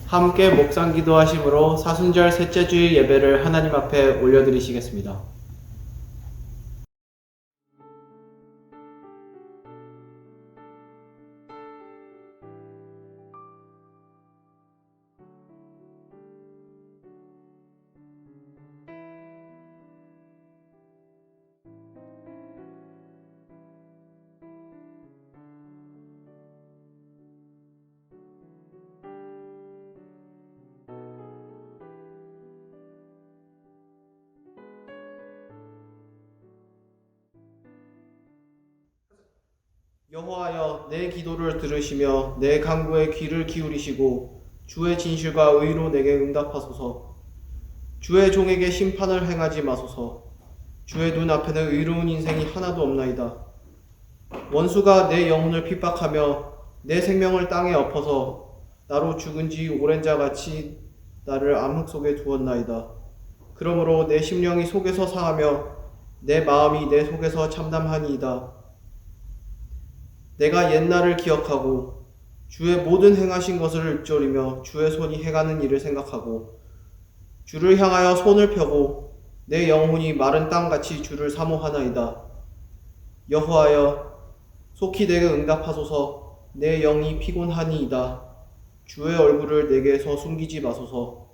함께 묵상 기도하심으로 사순절 셋째 주일 예배를 하나님 앞에 올려드리시겠습니다. 여호와여, 내 기도를 들으시며 내 간구에 귀를 기울이시고 주의 진실과 의로 내게 응답하소서. 주의 종에게 심판을 행하지 마소서. 주의 눈앞에는 의로운 인생이 하나도 없나이다. 원수가 내 영혼을 핍박하며 내 생명을 땅에 엎어서 나로 죽은 지 오랜 자같이 나를 암흑 속에 두었나이다. 그러므로 내 심령이 속에서 상하며 내 마음이 내 속에서 참담하니이다. 내가 옛날을 기억하고 주의 모든 행하신 것을 읊조리며 주의 손이 행하는 일을 생각하고 주를 향하여 손을 펴고 내 영혼이 마른 땅같이 주를 사모하나이다. 여호와여, 속히 내게 응답하소서. 내 영이 피곤하니이다. 주의 얼굴을 내게서 숨기지 마소서.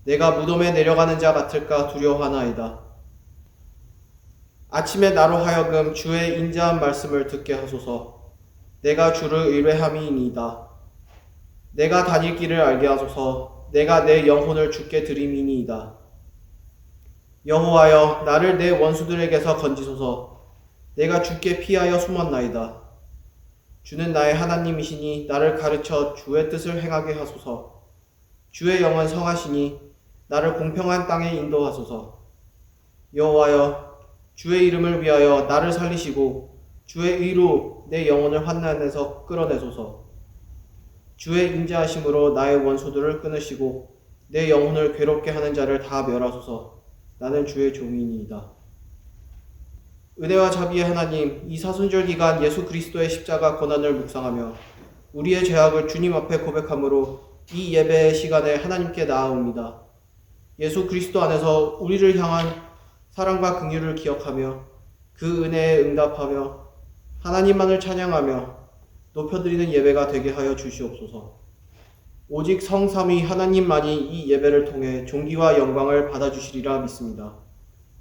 내가 무덤에 내려가는 자 같을까 두려워하나이다. 아침에 나로 하여금 주의 인자한 말씀을 듣게 하소서. 내가 주를 의뢰함이니이다. 내가 다닐 길을 알게 하소서. 내가 내 영혼을 주께 드림이니이다. 여호와여, 나를 내 원수들에게서 건지소서. 내가 주께 피하여 숨었나이다. 주는 나의 하나님이시니 나를 가르쳐 주의 뜻을 행하게 하소서. 주의 영은 성하시니 나를 공평한 땅에 인도하소서. 여호와여, 주의 이름을 위하여 나를 살리시고 주의 의로 내 영혼을 환난에서 끌어내소서. 주의 인자하심으로 나의 원수들을 끊으시고 내 영혼을 괴롭게 하는 자를 다 멸하소서. 나는 주의 종이니이다. 은혜와 자비의 하나님, 이 사순절 기간 예수 그리스도의 십자가 고난을 묵상하며 우리의 죄악을 주님 앞에 고백함으로 이 예배의 시간에 하나님께 나아옵니다. 예수 그리스도 안에서 우리를 향한 사랑과 긍휼을 기억하며 그 은혜에 응답하며 하나님만을 찬양하며 높여드리는 예배가 되게 하여 주시옵소서. 오직 성삼위 하나님만이 이 예배를 통해 존귀와 영광을 받아주시리라 믿습니다.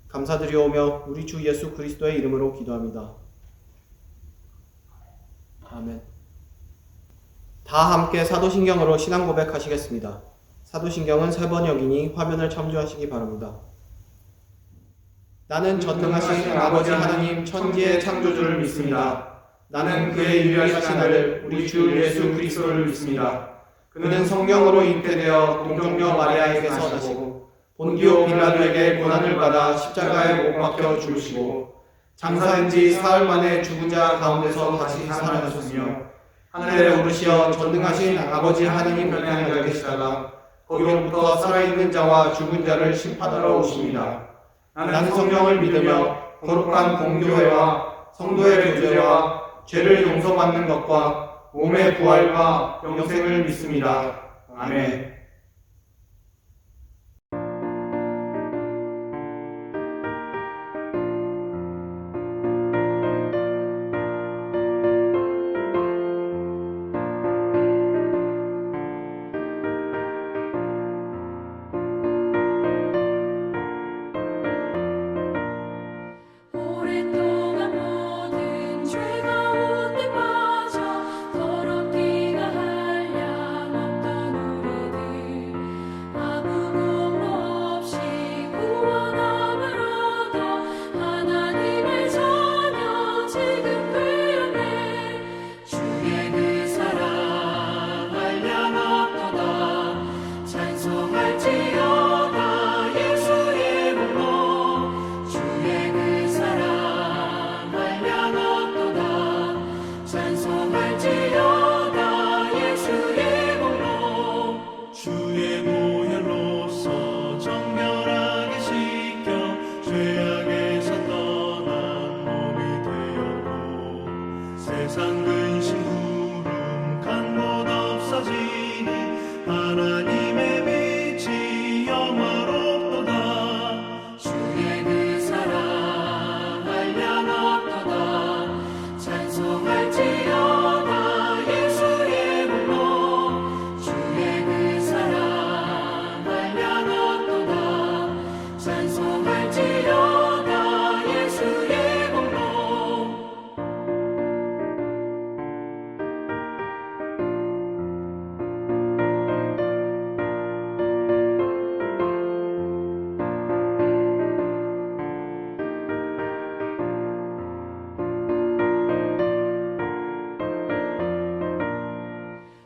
감사드리오며 우리 주 예수 그리스도의 이름으로 기도합니다. 아멘. 다 함께 사도신경으로 신앙 고백하시겠습니다. 사도신경은 3번역이니 화면을 참조하시기 바랍니다. 나는 전능하신 아버지 하나님 천지의 창조주를 믿습니다. 나는 그의 유일하신 아들 우리 주 예수 그리스도를 믿습니다. 그는 성령으로 잉태되어 동정녀 마리아에게서 나시고 본디오 빌라도에게 고난을 받아 십자가에 못 박혀 죽으시고 장사된 지 사흘 만에 죽은 자 가운데서 다시 살아나셨으며 하늘에 오르시어 전능하신 아버지 하나님 편에 앉아 계시다가 거기로부터 살아있는 자와 죽은 자를 심판하러 오십니다. 나는 성령을 믿으며 거룩한 공교회와 성도의 교제와 죄를 용서받는 것과 몸의 부활과 영생을 믿습니다. 아멘. 세상 근심 구름 간 곳 없어지니 하나님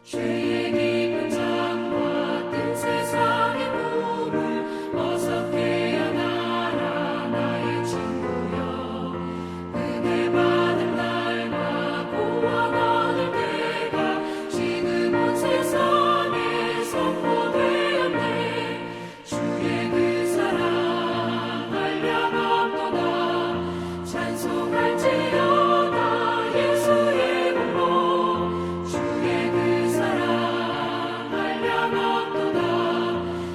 죄의 깊은 잠과 뜬 세상의 꿈을 어서 깨어나라 나의 친구여. 은혜 받을 날과 구원 얻을 때가 지금 온 세상에 선포되었네. 주의 그 사랑 한량없도다. 찬송할지어다 예수의 공로. 주의 그 사랑 한량없도다.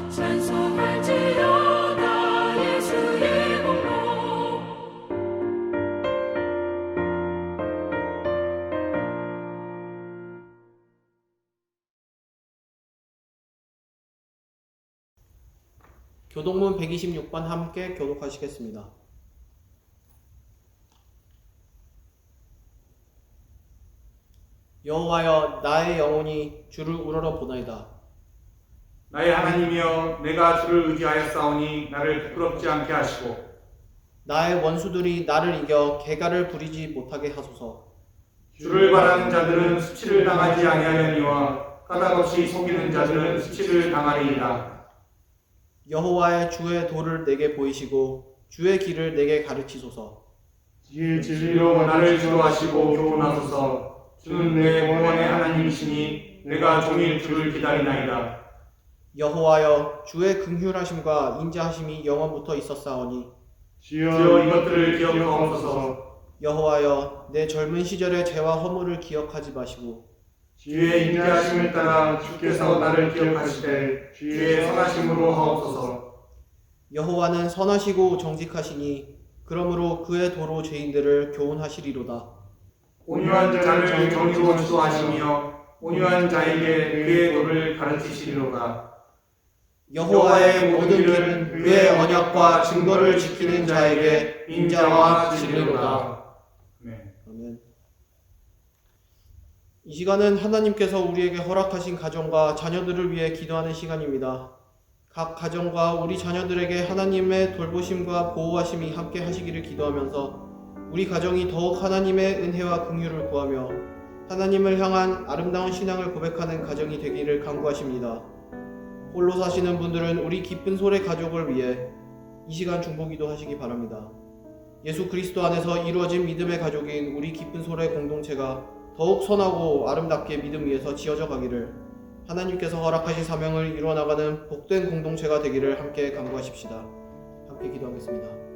찬송할지어다 예수의 공로. 교독문 126번 함께 교독하시겠습니다. 여호와여, 나의 영혼이 주를 우러러 보나이다. 나의 하나님이여, 내가 주를 의지하였사오니 나를 부끄럽지 않게 하시고 나의 원수들이 나를 이겨 개가를 부리지 못하게 하소서. 주를 바라는 자들은 수치를 당하지 아니하려니와 까닭없이 속이는 자들은 수치를 당하리이다. 여호와의 주의 도를 내게 보이시고 주의 길을 내게 가르치소서. 주의 진리로 나를 지도하시고 교훈하소서. 주는 내 구원의 하나님이시니 내가 종일 주를 기다리나이다. 여호와여, 주의 긍휼하심과 인자하심이 영원부터 있었사오니 주여 이것들을 기억하옵소서. 여호와여, 내 젊은 시절의 죄와 허물을 기억하지 마시고 주의 인자하심을 따라 주께서 나를 기억하시되 주의 선하심으로 하옵소서. 여호와는 선하시고 정직하시니 그러므로 그의 도로 죄인들을 교훈하시리로다. 온유한 자를 정의로 주도하시며 온유한 자에게 그의 도를 가르치시리로다. 여호와의 모든 길은 그의 언약과 증거를 지키는 자에게 인자와 진리로다. 네. 아멘. 이 시간은 하나님께서 우리에게 허락하신 가정과 자녀들을 위해 기도하는 시간입니다. 각 가정과 우리 자녀들에게 하나님의 돌보심과 보호하심이 함께 하시기를 기도하면서 우리 가정이 더욱 하나님의 은혜와 긍휼을 구하며 하나님을 향한 아름다운 신앙을 고백하는 가정이 되기를 간구하십니다. 홀로 사시는 분들은 우리 기쁜 소래 가족을 위해 이 시간 중보기도 하시기 바랍니다. 예수 그리스도 안에서 이루어진 믿음의 가족인 우리 기쁜 소래 공동체가 더욱 선하고 아름답게 믿음 위에서 지어져 가기를, 하나님께서 허락하신 사명을 이루어 나가는 복된 공동체가 되기를 함께 간구하십시다. 함께 기도하겠습니다.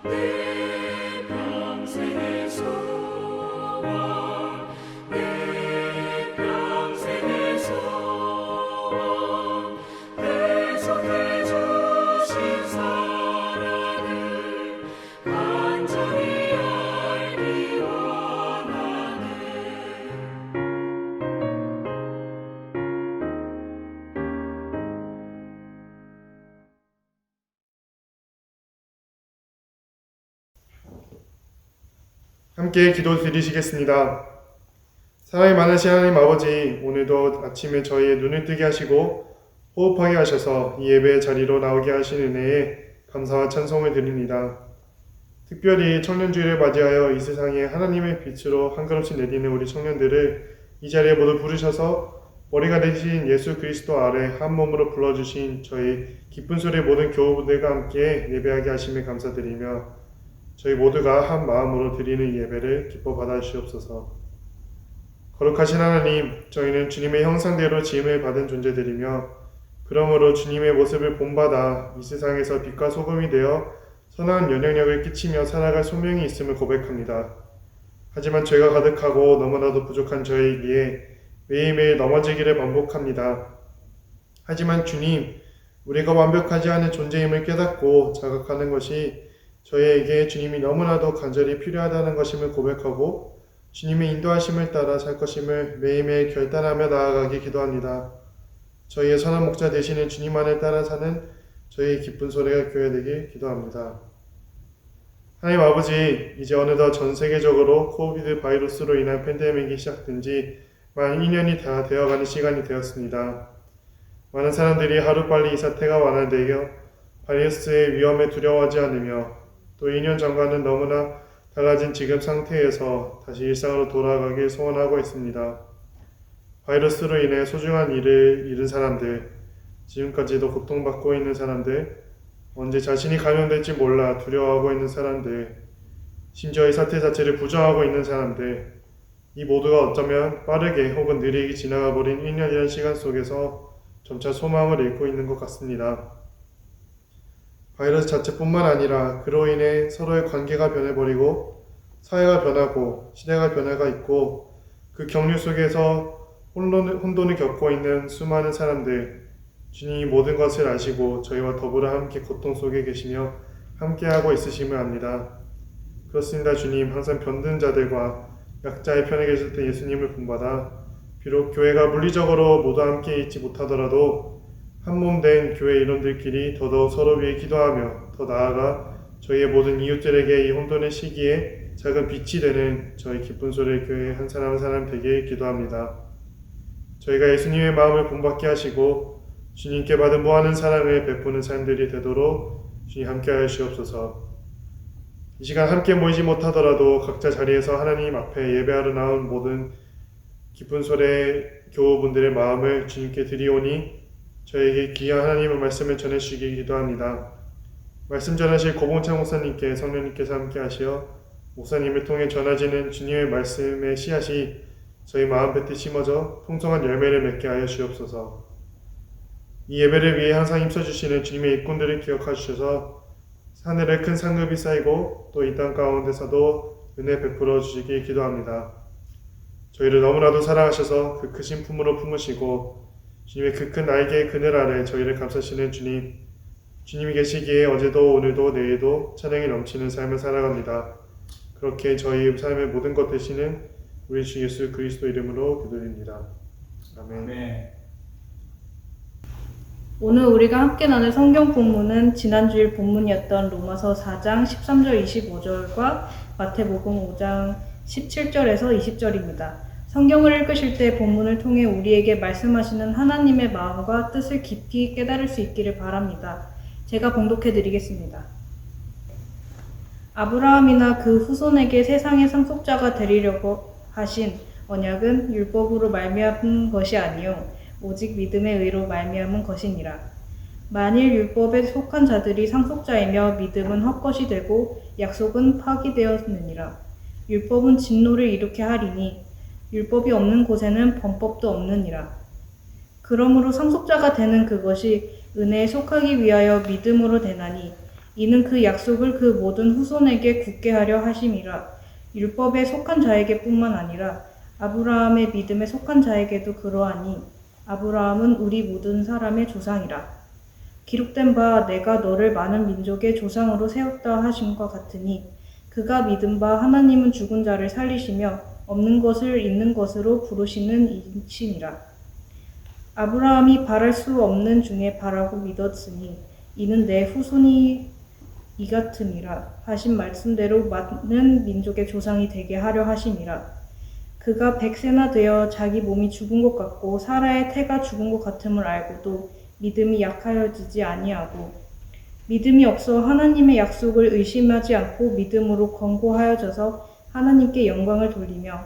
내 평생의 소원 내 평생의 소원 계속해 주신 사랑을 간절히 알기 원하네. 함께 기도 드리시겠습니다. 사랑이 많으신 하나님 아버지, 오늘도 아침에 저희의 눈을 뜨게 하시고 호흡하게 하셔서 이 예배의 자리로 나오게 하신 은혜에 감사와 찬송을 드립니다. 특별히 청년주일을 맞이하여 이 세상에 하나님의 빛으로 한 걸음씩 내디는 우리 청년들을 이 자리에 모두 부르셔서 머리가 되신 예수 그리스도 아래 한 몸으로 불러주신 저희 기쁜 소리 모든 교우분들과 함께 예배하게 하심에 감사드리며 저희 모두가 한 마음으로 드리는 이 예배를 기뻐 받아주시옵소서. 거룩하신 하나님, 저희는 주님의 형상대로 지음을 받은 존재들이며 그러므로 주님의 모습을 본받아 이 세상에서 빛과 소금이 되어 선한 영향력을 끼치며 살아갈 소명이 있음을 고백합니다. 하지만 죄가 가득하고 너무나도 부족한 저희이기에 매일매일 넘어지기를 반복합니다. 하지만 주님, 우리가 완벽하지 않은 존재임을 깨닫고 자각하는 것이 저희에게 주님이 너무나도 간절히 필요하다는 것임을 고백하고 주님의 인도하심을 따라 살 것임을 매일매일 결단하며 나아가기 기도합니다. 저희의 선한 목자 되시는 주님 안에 따라 사는 저희의 기쁜 소리가 교회 되길 기도합니다. 하나님 아버지, 이제 어느덧 전 세계적으로 코비드 바이러스로 인한 팬데믹이 시작된 지 만 2년이 다 되어가는 시간이 되었습니다. 많은 사람들이 하루빨리 이 사태가 완화되어 바이러스의 위험에 두려워하지 않으며 또 2년 전과는 너무나 달라진 지금 상태에서 다시 일상으로 돌아가길 소원하고 있습니다. 바이러스로 인해 소중한 일을 잃은 사람들, 지금까지도 고통받고 있는 사람들, 언제 자신이 감염될지 몰라 두려워하고 있는 사람들, 심지어 이 사태 자체를 부정하고 있는 사람들, 이 모두가 어쩌면 빠르게 혹은 느리게 지나가 버린 1년이라는 시간 속에서 점차 소망을 잃고 있는 것 같습니다. 바이러스 자체뿐만 아니라 그로 인해 서로의 관계가 변해버리고 사회가 변하고 시대가 변화가 있고 그 격려 속에서 혼돈을 겪고 있는 수많은 사람들, 주님이 모든 것을 아시고 저희와 더불어 함께 고통 속에 계시며 함께하고 있으심을 압니다. 그렇습니다. 주님, 항상 병든 자들과 약자의 편에 계실 때 예수님을 본받아 비록 교회가 물리적으로 모두 함께 있지 못하더라도 한 몸 된 교회 일원들끼리 더더욱 서로 위해 기도하며 더 나아가 저희의 모든 이웃들에게 이 혼돈의 시기에 작은 빛이 되는 저희 기쁜 소리의 교회 한 사람 한 사람 되게 기도합니다. 저희가 예수님의 마음을 본받게 하시고 주님께 받은 무한한 사랑을 베푸는 사람들이 되도록 주님 함께하여 주옵소서. 이 시간 함께 모이지 못하더라도 각자 자리에서 하나님 앞에 예배하러 나온 모든 기쁜 소리의 교우분들의 마음을 주님께 드리오니 저에게 귀한 하나님의 말씀을 전해주시기 기도합니다. 말씀 전하실 고봉창 목사님께 성령님께서 함께 하시어 목사님을 통해 전해지는 주님의 말씀의 씨앗이 저희 마음 뱉에 심어져 풍성한 열매를 맺게 하여 주옵소서. 이 예배를 위해 항상 힘써주시는 주님의 일꾼들을 기억하셔서 하늘에 큰 상급이 쌓이고 또 이 땅 가운데서도 은혜 베풀어 주시길 기도합니다. 저희를 너무나도 사랑하셔서 그 크신 품으로 품으시고 주님의 그 큰 날개의 그늘 아래 저희를 감싸시는 주님, 주님이 계시기에 어제도 오늘도 내일도 찬양이 넘치는 삶을 살아갑니다. 그렇게 저희 삶의 모든 것 되시는 우리 주 예수 그리스도 이름으로 기도드립니다. 아멘. 오늘 우리가 함께 나눌 성경 본문은 지난주일 본문이었던 로마서 4장 13절 25절과 마태복음 5장 17절에서 20절입니다. 성경을 읽으실 때 본문을 통해 우리에게 말씀하시는 하나님의 마음과 뜻을 깊이 깨달을 수 있기를 바랍니다. 제가 봉독해 드리겠습니다. 아브라함이나 그 후손에게 세상의 상속자가 되리려고 하신 언약은 율법으로 말미암은 것이 아니요 오직 믿음의 의로 말미암은 것이니라. 만일 율법에 속한 자들이 상속자이며 믿음은 헛것이 되고 약속은 파기되었느니라. 율법은 진노를 일으켜 하리니 율법이 없는 곳에는 범법도 없느니라. 그러므로 상속자가 되는 그것이 은혜에 속하기 위하여 믿음으로 되나니 이는 그 약속을 그 모든 후손에게 굳게 하려 하심이라. 율법에 속한 자에게뿐만 아니라 아브라함의 믿음에 속한 자에게도 그러하니 아브라함은 우리 모든 사람의 조상이라. 기록된 바 내가 너를 많은 민족의 조상으로 세웠다 하심과 같으니 그가 믿은 바 하나님은 죽은 자를 살리시며 없는 것을 있는 것으로 부르시는 이시니라. 아브라함이 바랄 수 없는 중에 바라고 믿었으니 이는 내 후손이 이 같음이라 하신 말씀대로 많은 민족의 조상이 되게 하려 하심이라. 그가 100세나 되어 자기 몸이 죽은 것 같고 사라의 태가 죽은 것 같음을 알고도 믿음이 약하여지지 아니하고 믿음이 없어 하나님의 약속을 의심하지 않고 믿음으로 권고하여져서 하나님께 영광을 돌리며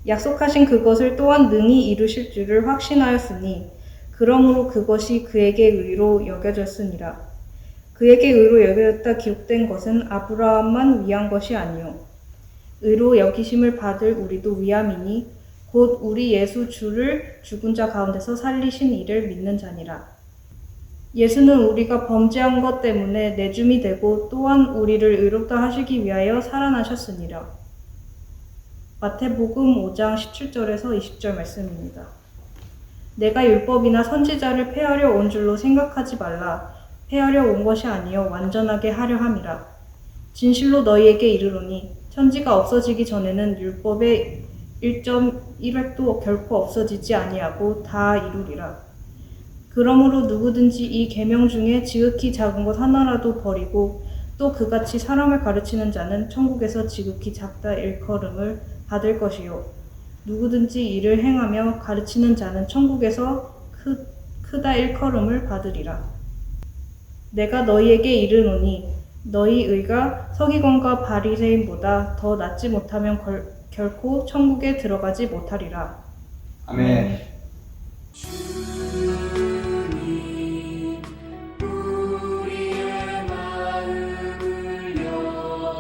약속하신 그것을 또한 능히 이루실 줄을 확신하였으니 그러므로 그것이 그에게 의로 여겨졌으니라. 그에게 의로 여겨졌다 기록된 것은 아브라함만 위한 것이 아니요 의로 여기심을 받을 우리도 위함이니 곧 우리 예수 주를 죽은 자 가운데서 살리신 이를 믿는 자니라. 예수는 우리가 범죄한 것 때문에 내줌이 되고 또한 우리를 의롭다 하시기 위하여 살아나셨으니라. 마태복음 5장 17절에서 20절 말씀입니다. 내가 율법이나 선지자를 폐하려 온 줄로 생각하지 말라. 폐하려 온 것이 아니요 완전하게 하려 함이라. 진실로 너희에게 이르노니 천지가 없어지기 전에는 율법의 1.1획도 결코 없어지지 아니하고 다 이루리라. 그러므로 누구든지 이 계명 중에 지극히 작은 것 하나라도 버리고 또 그같이 사람을 가르치는 자는 천국에서 지극히 작다 일컬음을 받을 것이요 누구든지 이를 행하며 가르치는 자는 천국에서 크다 일컬음을 받으리라. 내가 너희에게 이르노니 너희 의가 서기관과 바리새인보다 더 낫지 못하면 결코 천국에 들어가지 못하리라. 아멘. 주님 우리의 마음을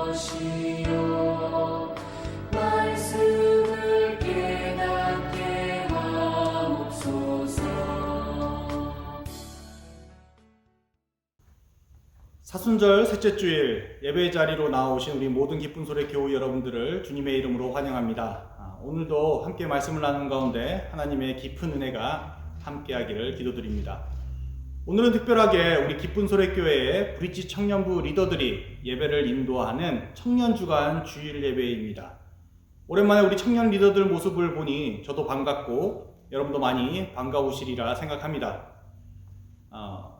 여시어 말씀을 깨닫게 하옵소서. 사순절 셋째 주일 예배 자리로 나오신 우리 모든 기쁜 소리 교우 여러분들을 주님의 이름으로 환영합니다. 오늘도 함께 말씀을 나누는 가운데 하나님의 깊은 은혜가 함께하기를 기도드립니다. 오늘은 특별하게 우리 기쁜 소리 교회의 브릿지 청년부 리더들이 예배를 인도하는 청년주간 주일 예배입니다. 오랜만에 우리 청년 리더들 모습을 보니 저도 반갑고 여러분도 많이 반가우시리라 생각합니다.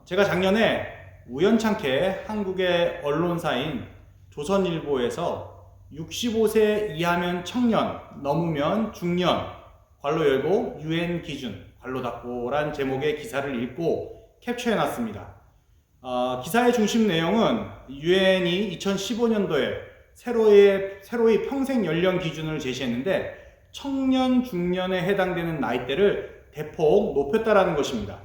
제가 작년에 우연찮게 한국의 언론사인 조선일보에서 65세 이하면 청년, 넘으면 중년, 괄호 열고 UN 기준, 괄호 닫고란 제목의 기사를 읽고 캡처해놨습니다. 기사의 중심 내용은 UN이 2015년도에 새로이 평생 연령 기준을 제시했는데 청년, 중년에 해당되는 나이대를 대폭 높였다라는 것입니다.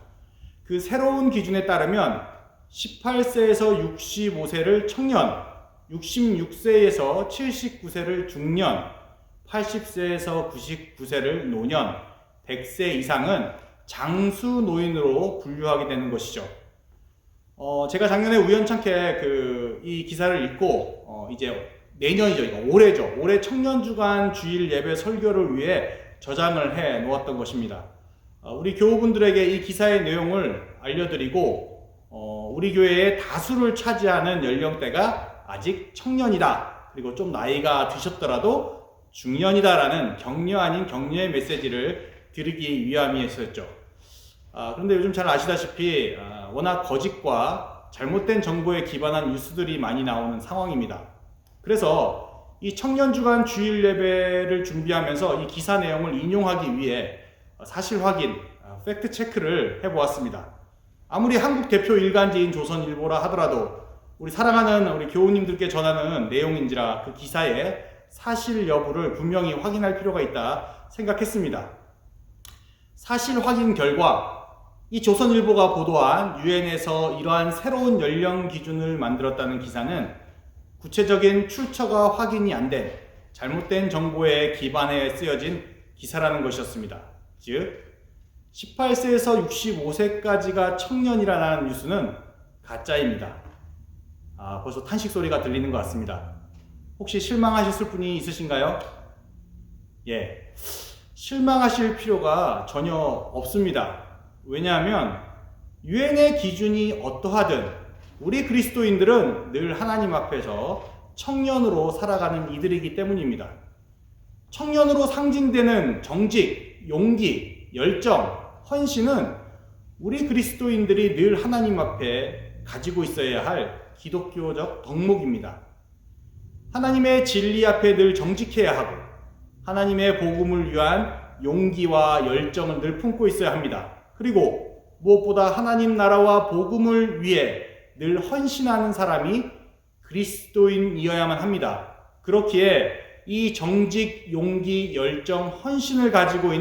그 새로운 기준에 따르면 18세에서 65세를 청년, 66세에서 79세를 중년, 80세에서 99세를 노년, 100세 이상은 장수 노인으로 분류하게 되는 것이죠. 제가 작년에 우연찮게 이 기사를 읽고 이제 내년이죠, 이거 올해죠. 올해 청년주간 주일 예배 설교를 위해 저장을 해 놓았던 것입니다. 우리 교우분들에게 이 기사의 내용을 알려드리고 우리 교회의 다수를 차지하는 연령대가 아직 청년이다. 그리고 좀 나이가 드셨더라도 중년이다라는 격려 아닌 격려의 메시지를 드리기 위함이었죠. 그런데 요즘 잘 아시다시피 워낙 거짓과 잘못된 정보에 기반한 뉴스들이 많이 나오는 상황입니다. 그래서 이 청년주간 주일 예배를 준비하면서 이 기사 내용을 인용하기 위해 사실 확인, 팩트 체크를 해보았습니다. 아무리 한국 대표 일간지인 조선일보라 하더라도 우리 사랑하는 우리 교우님들께 전하는 내용인지라 그 기사의 사실 여부를 분명히 확인할 필요가 있다 생각했습니다. 사실 확인 결과 이 조선일보가 보도한 UN에서 이러한 새로운 연령 기준을 만들었다는 기사는 구체적인 출처가 확인이 안 된 잘못된 정보에 기반해 쓰여진 기사라는 것이었습니다. 즉 18세에서 65세까지가 청년이라는 뉴스는 가짜입니다. 벌써 탄식 소리가 들리는 것 같습니다. 혹시 실망하셨을 분이 있으신가요? 예, 실망하실 필요가 전혀 없습니다. 왜냐하면 유엔의 기준이 어떠하든 우리 그리스도인들은 늘 하나님 앞에서 청년으로 살아가는 이들이기 때문입니다. 청년으로 상징되는 정직, 용기, 열정, 헌신은 우리 그리스도인들이 늘 하나님 앞에 가지고 있어야 할 기독교적 덕목입니다. 하나님의 진리 앞에 늘 정직해야 하고 하나님의 복음을 위한 용기와 열정을 늘 품고 있어야 합니다. 그리고 무엇보다 하나님 나라와 복음을 위해 늘 헌신하는 사람이 그리스도인이어야만 합니다. 그렇기에 이 정직, 용기, 열정, 헌신을 가지고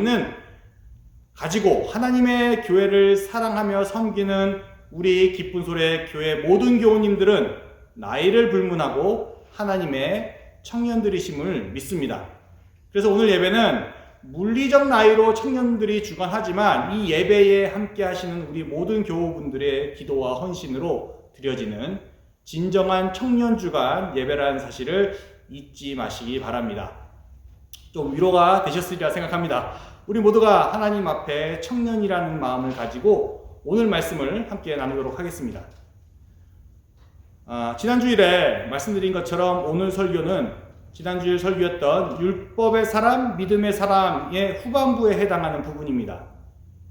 하나님의 교회를 사랑하며 섬기는 우리 기쁜 소리 교회 모든 교우님들은 나이를 불문하고 하나님의 청년들이심을 믿습니다. 그래서 오늘 예배는 물리적 나이로 청년들이 주관하지만 이 예배에 함께 하시는 우리 모든 교우분들의 기도와 헌신으로 드려지는 진정한 청년 주간 예배라는 사실을 잊지 마시기 바랍니다. 좀 위로가 되셨으리라 생각합니다. 우리 모두가 하나님 앞에 청년이라는 마음을 가지고 오늘 말씀을 함께 나누도록 하겠습니다. 지난 주일에 말씀드린 것처럼 오늘 설교는 지난주일 설교였던 율법의 사람, 믿음의 사람의 후반부에 해당하는 부분입니다.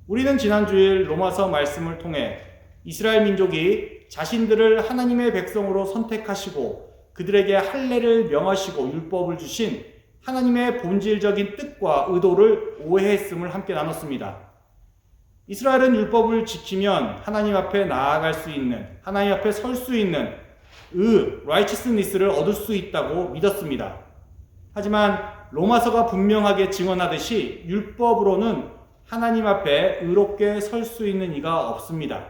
우리는 지난주일 로마서 말씀을 통해 이스라엘 민족이 자신들을 하나님의 백성으로 선택하시고 그들에게 할례를 명하시고 율법을 주신 하나님의 본질적인 뜻과 의도를 오해했음을 함께 나눴습니다. 이스라엘은 율법을 지키면 하나님 앞에 나아갈 수 있는, 하나님 앞에 설 수 있는 righteousness를 얻을 수 있다고 믿었습니다. 하지만 로마서가 분명하게 증언하듯이 율법으로는 하나님 앞에 의롭게 설 수 있는 이가 없습니다.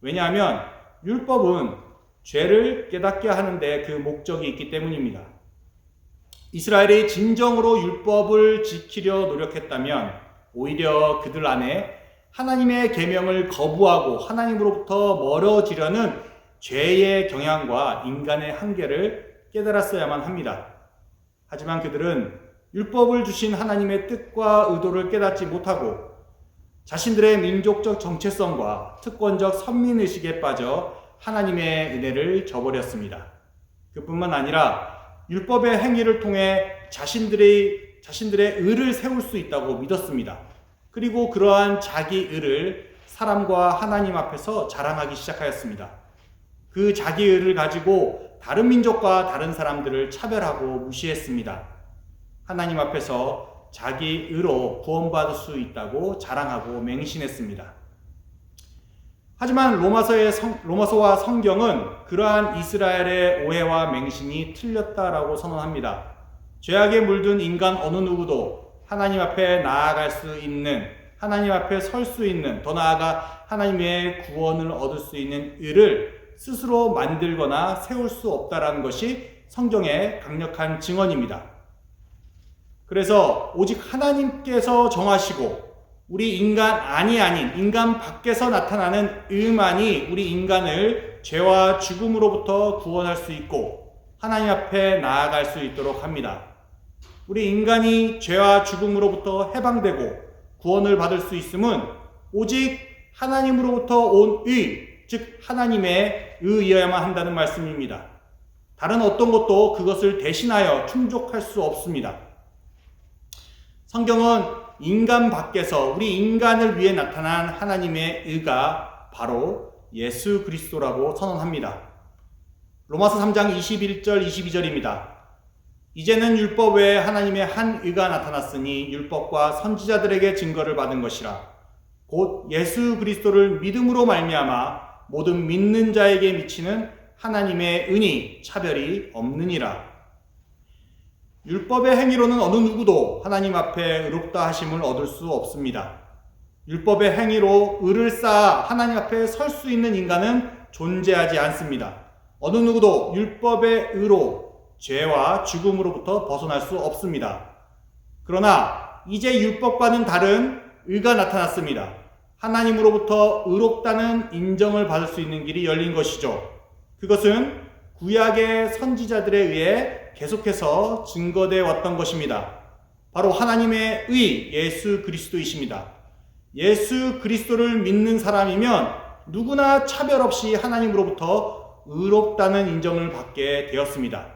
왜냐하면 율법은 죄를 깨닫게 하는데 그 목적이 있기 때문입니다. 이스라엘이 진정으로 율법을 지키려 노력했다면 오히려 그들 안에 하나님의 계명을 거부하고 하나님으로부터 멀어지려는 죄의 경향과 인간의 한계를 깨달았어야만 합니다. 하지만 그들은 율법을 주신 하나님의 뜻과 의도를 깨닫지 못하고 자신들의 민족적 정체성과 특권적 선민의식에 빠져 하나님의 은혜를 저버렸습니다. 그뿐만 아니라 율법의 행위를 통해 자신들의 의를 세울 수 있다고 믿었습니다. 그리고 그러한 자기 의를 사람과 하나님 앞에서 자랑하기 시작하였습니다. 그 자기 의를 가지고 다른 민족과 다른 사람들을 차별하고 무시했습니다. 하나님 앞에서 자기 의로 구원받을 수 있다고 자랑하고 맹신했습니다. 하지만 로마서와 성경은 그러한 이스라엘의 오해와 맹신이 틀렸다라고 선언합니다. 죄악에 물든 인간 어느 누구도 하나님 앞에 나아갈 수 있는, 하나님 앞에 설 수 있는, 더 나아가 하나님의 구원을 얻을 수 있는 의를 스스로 만들거나 세울 수 없다라는 것이 성경의 강력한 증언입니다. 그래서 오직 하나님께서 정하시고 우리 인간 아닌 인간 밖에서 나타나는 의만이 우리 인간을 죄와 죽음으로부터 구원할 수 있고 하나님 앞에 나아갈 수 있도록 합니다. 우리 인간이 죄와 죽음으로부터 해방되고 구원을 받을 수 있음은 오직 하나님으로부터 온 의, 즉 하나님의 의여야만 한다는 말씀입니다. 다른 어떤 것도 그것을 대신하여 충족할 수 없습니다. 성경은 인간 밖에서 우리 인간을 위해 나타난 하나님의 의가 바로 예수 그리스도라고 선언합니다. 로마서 3장 21절 22절입니다. 이제는 율법 외에 하나님의 한 의가 나타났으니 율법과 선지자들에게 증거를 받은 것이라. 곧 예수 그리스도를 믿음으로 말미암아 모든 믿는 자에게 미치는 하나님의 은이 차별이 없느니라. 율법의 행위로는 어느 누구도 하나님 앞에 의롭다 하심을 얻을 수 없습니다. 율법의 행위로 의를 쌓아 하나님 앞에 설 수 있는 인간은 존재하지 않습니다. 어느 누구도 율법의 의로 죄와 죽음으로부터 벗어날 수 없습니다. 그러나 이제 율법과는 다른 의가 나타났습니다. 하나님으로부터 의롭다는 인정을 받을 수 있는 길이 열린 것이죠. 그것은 구약의 선지자들에 의해 계속해서 증거되어 왔던 것입니다. 바로 하나님의 의 예수 그리스도이십니다. 예수 그리스도를 믿는 사람이면 누구나 차별 없이 하나님으로부터 의롭다는 인정을 받게 되었습니다.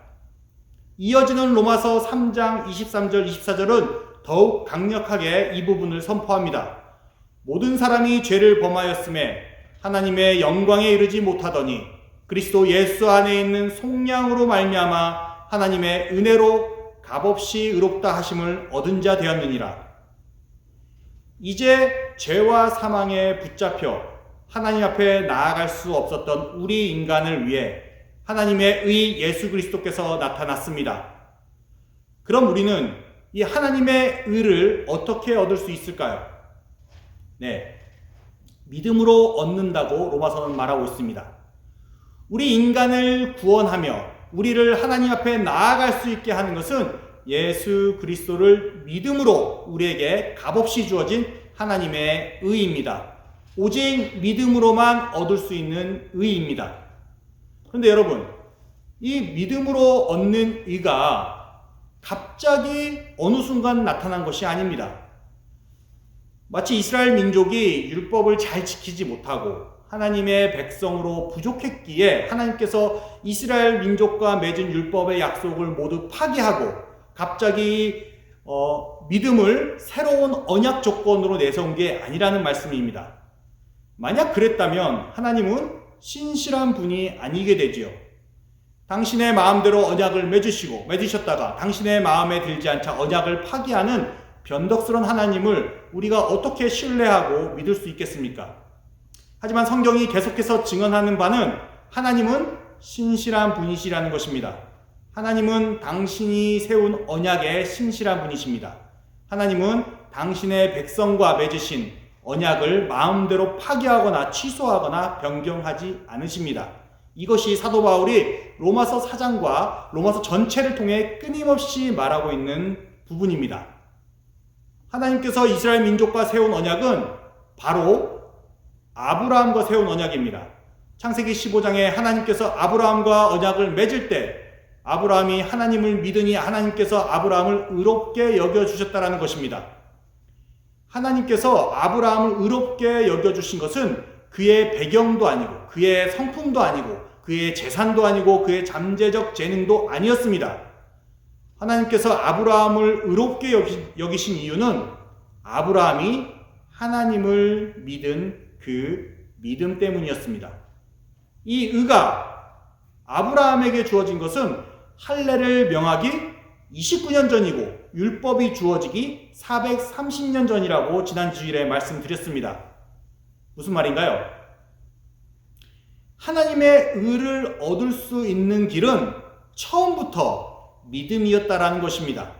이어지는 로마서 3장 23절 24절은 더욱 강력하게 이 부분을 선포합니다. 모든 사람이 죄를 범하였음에 하나님의 영광에 이르지 못하더니 그리스도 예수 안에 있는 속량으로 말미암아 하나님의 은혜로 값없이 의롭다 하심을 얻은 자 되었느니라. 이제 죄와 사망에 붙잡혀 하나님 앞에 나아갈 수 없었던 우리 인간을 위해 하나님의 의 예수 그리스도께서 나타났습니다. 그럼 우리는 이 하나님의 의를 어떻게 얻을 수 있을까요? 네, 믿음으로 얻는다고 로마서는 말하고 있습니다. 우리 인간을 구원하며 우리를 하나님 앞에 나아갈 수 있게 하는 것은 예수 그리스도를 믿음으로 우리에게 값없이 주어진 하나님의 의입니다. 오직 믿음으로만 얻을 수 있는 의입니다. 그런데 여러분, 이 믿음으로 얻는 의가 갑자기 어느 순간 나타난 것이 아닙니다. 마치 이스라엘 민족이 율법을 잘 지키지 못하고 하나님의 백성으로 부족했기에 하나님께서 이스라엘 민족과 맺은 율법의 약속을 모두 파기하고 갑자기 믿음을 새로운 언약 조건으로 내세운 게 아니라는 말씀입니다. 만약 그랬다면 하나님은 신실한 분이 아니게 되지요. 당신의 마음대로 언약을 맺으셨다가 당신의 마음에 들지 않자 언약을 파기하는 변덕스러운 하나님을 우리가 어떻게 신뢰하고 믿을 수 있겠습니까? 하지만 성경이 계속해서 증언하는 바는 하나님은 신실한 분이시라는 것입니다. 하나님은 당신이 세운 언약에 신실한 분이십니다. 하나님은 당신의 백성과 맺으신 언약을 마음대로 파기하거나 취소하거나 변경하지 않으십니다. 이것이 사도 바울이 로마서 4장과 로마서 전체를 통해 끊임없이 말하고 있는 부분입니다. 하나님께서 이스라엘 민족과 세운 언약은 바로 아브라함과 세운 언약입니다. 창세기 15장에 하나님께서 아브라함과 언약을 맺을 때 아브라함이 하나님을 믿으니 하나님께서 아브라함을 의롭게 여겨주셨다는 것입니다. 하나님께서 아브라함을 의롭게 여겨주신 것은 그의 배경도 아니고 그의 성품도 아니고 그의 재산도 아니고 그의 잠재적 재능도 아니었습니다. 하나님께서 아브라함을 의롭게 여기신 이유는 아브라함이 하나님을 믿은 그 믿음 때문이었습니다. 이 의가 아브라함에게 주어진 것은 할례를 명하기 29년 전이고 율법이 주어지기 430년 전이라고 지난 주일에 말씀드렸습니다. 무슨 말인가요? 하나님의 의를 얻을 수 있는 길은 처음부터 믿음이었다라는 것입니다.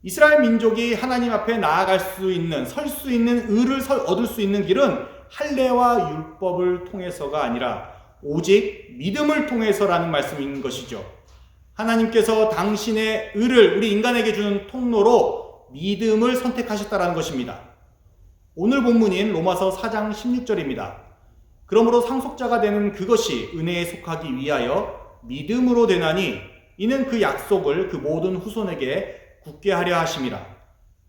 이스라엘 민족이 하나님 앞에 나아갈 수 있는, 설 수 있는 의를 얻을 수 있는 길은 할례와 율법을 통해서가 아니라 오직 믿음을 통해서라는 말씀인 것이죠. 하나님께서 당신의 의를 우리 인간에게 주는 통로로 믿음을 선택하셨다는 것입니다. 오늘 본문인 로마서 4장 16절입니다. 그러므로 상속자가 되는 그것이 은혜에 속하기 위하여 믿음으로 되나니 이는 그 약속을 그 모든 후손에게 굳게 하려 하심이라.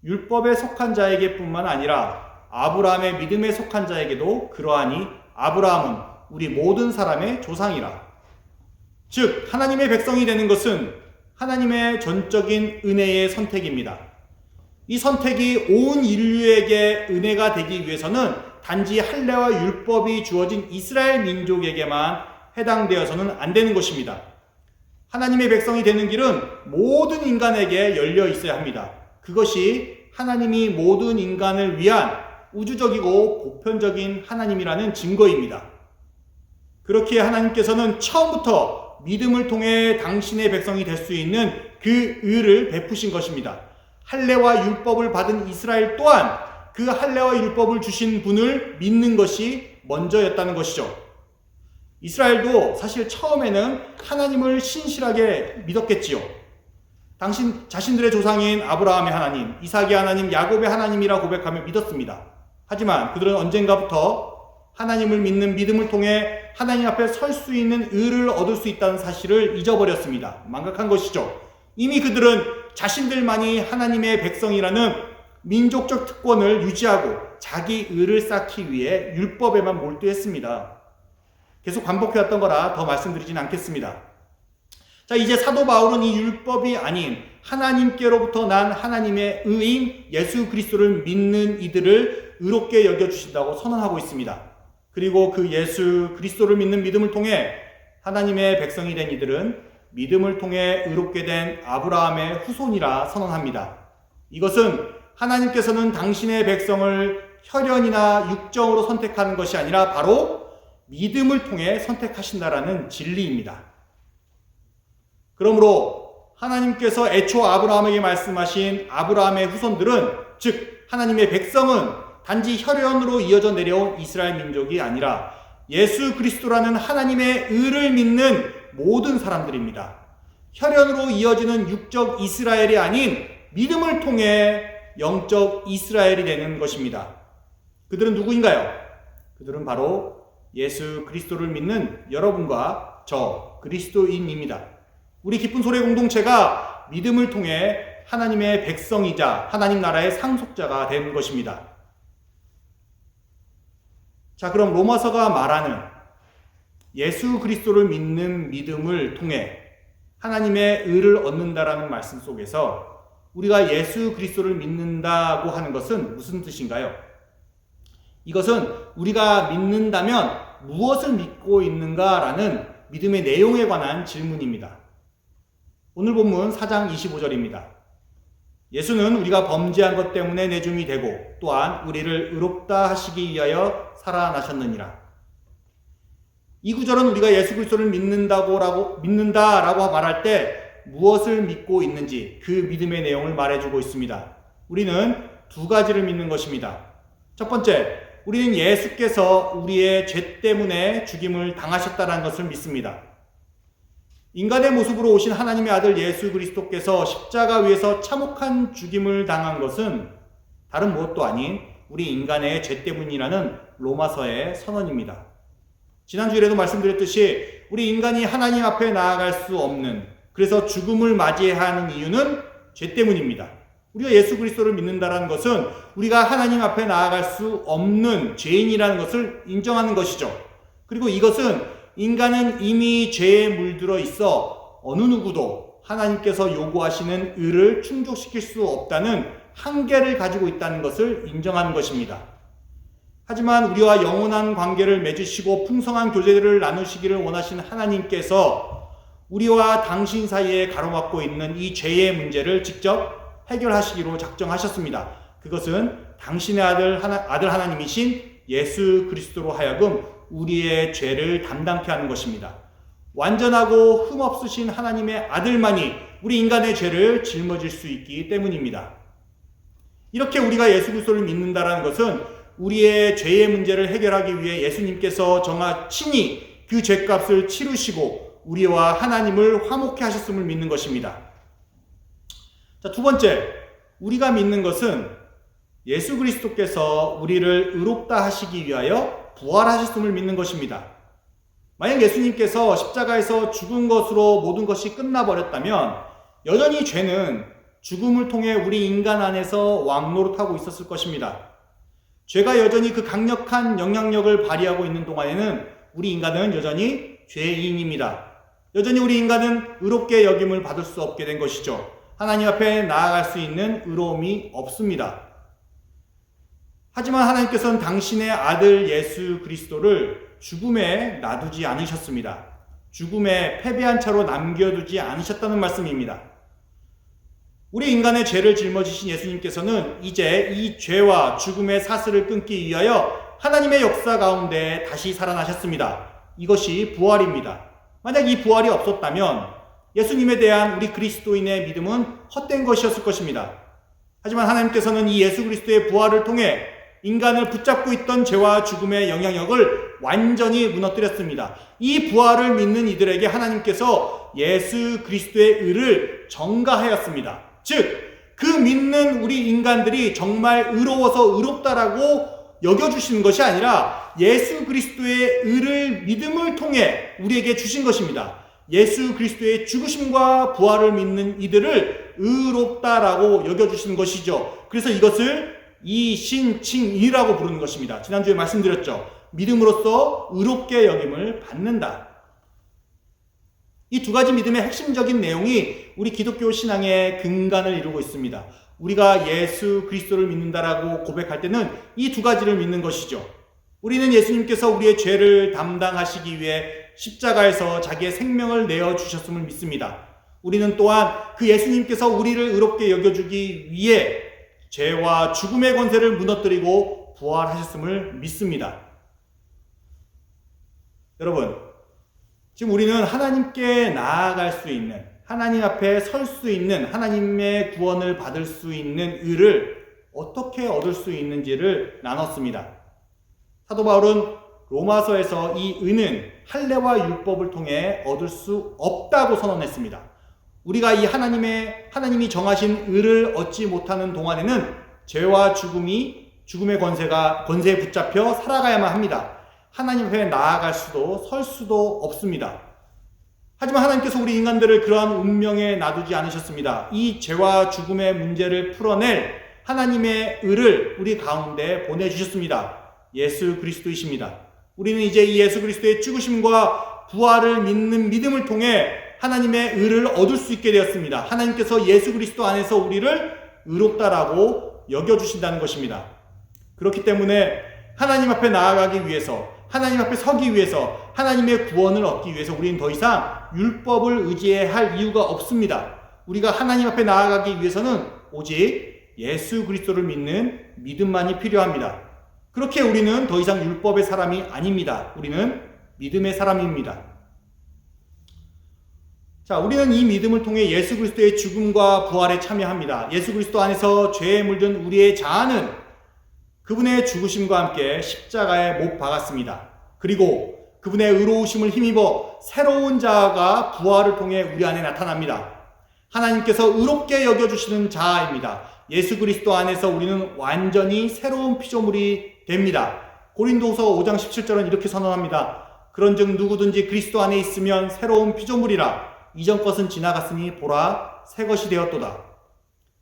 율법에 속한 자에게 뿐만 아니라 아브라함의 믿음에 속한 자에게도 그러하니 아브라함은 우리 모든 사람의 조상이라. 즉 하나님의 백성이 되는 것은 하나님의 전적인 은혜의 선택입니다. 이 선택이 온 인류에게 은혜가 되기 위해서는 단지 할례와 율법이 주어진 이스라엘 민족에게만 해당되어서는 안 되는 것입니다. 하나님의 백성이 되는 길은 모든 인간에게 열려 있어야 합니다. 그것이 하나님이 모든 인간을 위한 우주적이고 보편적인 하나님이라는 증거입니다. 그렇기에 하나님께서는 처음부터 믿음을 통해 당신의 백성이 될 수 있는 그 의를 베푸신 것입니다. 할례와 율법을 받은 이스라엘 또한 그 할례와 율법을 주신 분을 믿는 것이 먼저였다는 것이죠. 이스라엘도 사실 처음에는 하나님을 신실하게 믿었겠지요. 자신들의 조상인 아브라함의 하나님, 이삭의 하나님, 야곱의 하나님이라 고백하며 믿었습니다. 하지만 그들은 언젠가부터 하나님을 믿는 믿음을 통해 하나님 앞에 설 수 있는 의를 얻을 수 있다는 사실을 잊어버렸습니다. 망각한 것이죠. 이미 그들은 자신들만이 하나님의 백성이라는 민족적 특권을 유지하고 자기 의를 쌓기 위해 율법에만 몰두했습니다. 계속 반복해왔던 거라 더 말씀드리진 않겠습니다. 자, 이제 사도 바울은 이 율법이 아닌 하나님께로부터 난 하나님의 의인 예수 그리스도를 믿는 이들을 의롭게 여겨주신다고 선언하고 있습니다. 그리고 그 예수 그리스도를 믿는 믿음을 통해 하나님의 백성이 된 이들은 믿음을 통해 의롭게 된 아브라함의 후손이라 선언합니다. 이것은 하나님께서는 당신의 백성을 혈연이나 육정으로 선택하는 것이 아니라 바로 믿음을 통해 선택하신다라는 진리입니다. 그러므로 하나님께서 애초 아브라함에게 말씀하신 아브라함의 후손들은, 즉 하나님의 백성은 단지 혈연으로 이어져 내려온 이스라엘 민족이 아니라 예수 그리스도라는 하나님의 의를 믿는 모든 사람들입니다. 혈연으로 이어지는 육적 이스라엘이 아닌 믿음을 통해 영적 이스라엘이 되는 것입니다. 그들은 누구인가요? 그들은 바로 예수 그리스도를 믿는 여러분과 저 그리스도인입니다. 우리 기쁜 소리 공동체가 믿음을 통해 하나님의 백성이자 하나님 나라의 상속자가 된 것입니다. 자, 그럼 로마서가 말하는 예수 그리스도를 믿는 믿음을 통해 하나님의 의를 얻는다라는 말씀 속에서 우리가 예수 그리스도를 믿는다고 하는 것은 무슨 뜻인가요? 이것은 우리가 믿는다면 무엇을 믿고 있는가라는 믿음의 내용에 관한 질문입니다. 오늘 본문 4장 25절입니다. 예수는 우리가 범죄한 것 때문에 내줌이 되고 또한 우리를 의롭다 하시기 위하여 살아나셨느니라. 이 구절은 우리가 예수 그리스도를 믿는다라고 말할 때 무엇을 믿고 있는지 그 믿음의 내용을 말해주고 있습니다. 우리는 두 가지를 믿는 것입니다. 첫 번째, 우리는 예수께서 우리의 죄 때문에 죽임을 당하셨다는 것을 믿습니다. 인간의 모습으로 오신 하나님의 아들 예수 그리스도께서 십자가 위에서 참혹한 죽임을 당한 것은 다른 무엇도 아닌 우리 인간의 죄 때문이라는 로마서의 선언입니다. 지난주에도 말씀드렸듯이 우리 인간이 하나님 앞에 나아갈 수 없는, 그래서 죽음을 맞이해야 하는 이유는 죄 때문입니다. 우리가 예수 그리스도를 믿는다는 것은 우리가 하나님 앞에 나아갈 수 없는 죄인이라는 것을 인정하는 것이죠. 그리고 이것은 인간은 이미 죄에 물들어 있어 어느 누구도 하나님께서 요구하시는 의를 충족시킬 수 없다는 한계를 가지고 있다는 것을 인정하는 것입니다. 하지만 우리와 영원한 관계를 맺으시고 풍성한 교제를 나누시기를 원하시는 하나님께서 우리와 당신 사이에 가로막고 있는 이 죄의 문제를 직접 해결하시기로 작정하셨습니다. 그것은 당신의 아들 하나님이신 예수 그리스도로 하여금 우리의 죄를 담당케 하는 것입니다. 완전하고 흠없으신 하나님의 아들만이 우리 인간의 죄를 짊어질 수 있기 때문입니다. 이렇게 우리가 예수 그리스도를 믿는다는 것은 우리의 죄의 문제를 해결하기 위해 예수님께서 친히 그 죄값을 치르시고 우리와 하나님을 화목케 하셨음을 믿는 것입니다. 자, 두 번째, 우리가 믿는 것은 예수 그리스도께서 우리를 의롭다 하시기 위하여 부활하셨음을 믿는 것입니다. 만약 예수님께서 십자가에서 죽은 것으로 모든 것이 끝나버렸다면 여전히 죄는 죽음을 통해 우리 인간 안에서 왕노릇하고 있었을 것입니다. 죄가 여전히 그 강력한 영향력을 발휘하고 있는 동안에는 우리 인간은 여전히 죄인입니다. 여전히 우리 인간은 의롭게 여김을 받을 수 없게 된 것이죠. 하나님 앞에 나아갈 수 있는 의로움이 없습니다. 하지만 하나님께서는 당신의 아들 예수 그리스도를 죽음에 놔두지 않으셨습니다. 죽음에 패배한 차로 남겨두지 않으셨다는 말씀입니다. 우리 인간의 죄를 짊어지신 예수님께서는 이제 이 죄와 죽음의 사슬을 끊기 위하여 하나님의 역사 가운데 다시 살아나셨습니다. 이것이 부활입니다. 만약 이 부활이 없었다면 예수님에 대한 우리 그리스도인의 믿음은 헛된 것이었을 것입니다. 하지만 하나님께서는 이 예수 그리스도의 부활을 통해 인간을 붙잡고 있던 죄와 죽음의 영향력을 완전히 무너뜨렸습니다. 이 부활을 믿는 이들에게 하나님께서 예수 그리스도의 의를 전가하였습니다. 즉, 그 믿는 우리 인간들이 정말 의로워서 의롭다라고 여겨주시는 것이 아니라 예수 그리스도의 의를 믿음을 통해 우리에게 주신 것입니다. 예수 그리스도의 죽으심과 부활을 믿는 이들을 의롭다라고 여겨주시는 것이죠. 그래서 이것을 이신칭이라고 부르는 것입니다. 지난주에 말씀드렸죠. 믿음으로써 의롭게 여김을 받는다. 이 두 가지 믿음의 핵심적인 내용이 우리 기독교 신앙의 근간을 이루고 있습니다. 우리가 예수 그리스도를 믿는다라고 고백할 때는 이 두 가지를 믿는 것이죠. 우리는 예수님께서 우리의 죄를 담당하시기 위해 십자가에서 자기의 생명을 내어주셨음을 믿습니다. 우리는 또한 그 예수님께서 우리를 의롭게 여겨주기 위해 죄와 죽음의 권세를 무너뜨리고 부활하셨음을 믿습니다. 여러분, 지금 우리는 하나님께 나아갈 수 있는, 하나님 앞에 설 수 있는, 하나님의 구원을 받을 수 있는 의를 어떻게 얻을 수 있는지를 나눴습니다. 사도 바울은 로마서에서 이 의는 할례와 율법을 통해 얻을 수 없다고 선언했습니다. 우리가 이 하나님이 정하신 의를 얻지 못하는 동안에는 죄와 죽음의 권세에 붙잡혀 살아가야만 합니다. 하나님 앞에 나아갈 수도 설 수도 없습니다. 하지만 하나님께서 우리 인간들을 그러한 운명에 놔두지 않으셨습니다. 이 죄와 죽음의 문제를 풀어낼 하나님의 의를 우리 가운데 보내주셨습니다. 예수 그리스도이십니다. 우리는 이제 이 예수 그리스도의 죽으심과 부활을 믿는 믿음을 통해 하나님의 의를 얻을 수 있게 되었습니다. 하나님께서 예수 그리스도 안에서 우리를 의롭다라고 여겨주신다는 것입니다. 그렇기 때문에 하나님 앞에 나아가기 위해서, 하나님 앞에 서기 위해서, 하나님의 구원을 얻기 위해서 우리는 더 이상 율법을 의지해야 할 이유가 없습니다. 우리가 하나님 앞에 나아가기 위해서는 오직 예수 그리스도를 믿는 믿음만이 필요합니다. 그렇게 우리는 더 이상 율법의 사람이 아닙니다. 우리는 믿음의 사람입니다. 자, 우리는 이 믿음을 통해 예수 그리스도의 죽음과 부활에 참여합니다. 예수 그리스도 안에서 죄에 물든 우리의 자아는 그분의 죽으심과 함께 십자가에 못 박았습니다. 그리고 그분의 의로우심을 힘입어 새로운 자아가 부활을 통해 우리 안에 나타납니다. 하나님께서 의롭게 여겨주시는 자아입니다. 예수 그리스도 안에서 우리는 완전히 새로운 피조물이 됩니다. 고린도후서 5장 17절은 이렇게 선언합니다. 그런즉 누구든지 그리스도 안에 있으면 새로운 피조물이라. 이전 것은 지나갔으니 보라 새 것이 되었도다.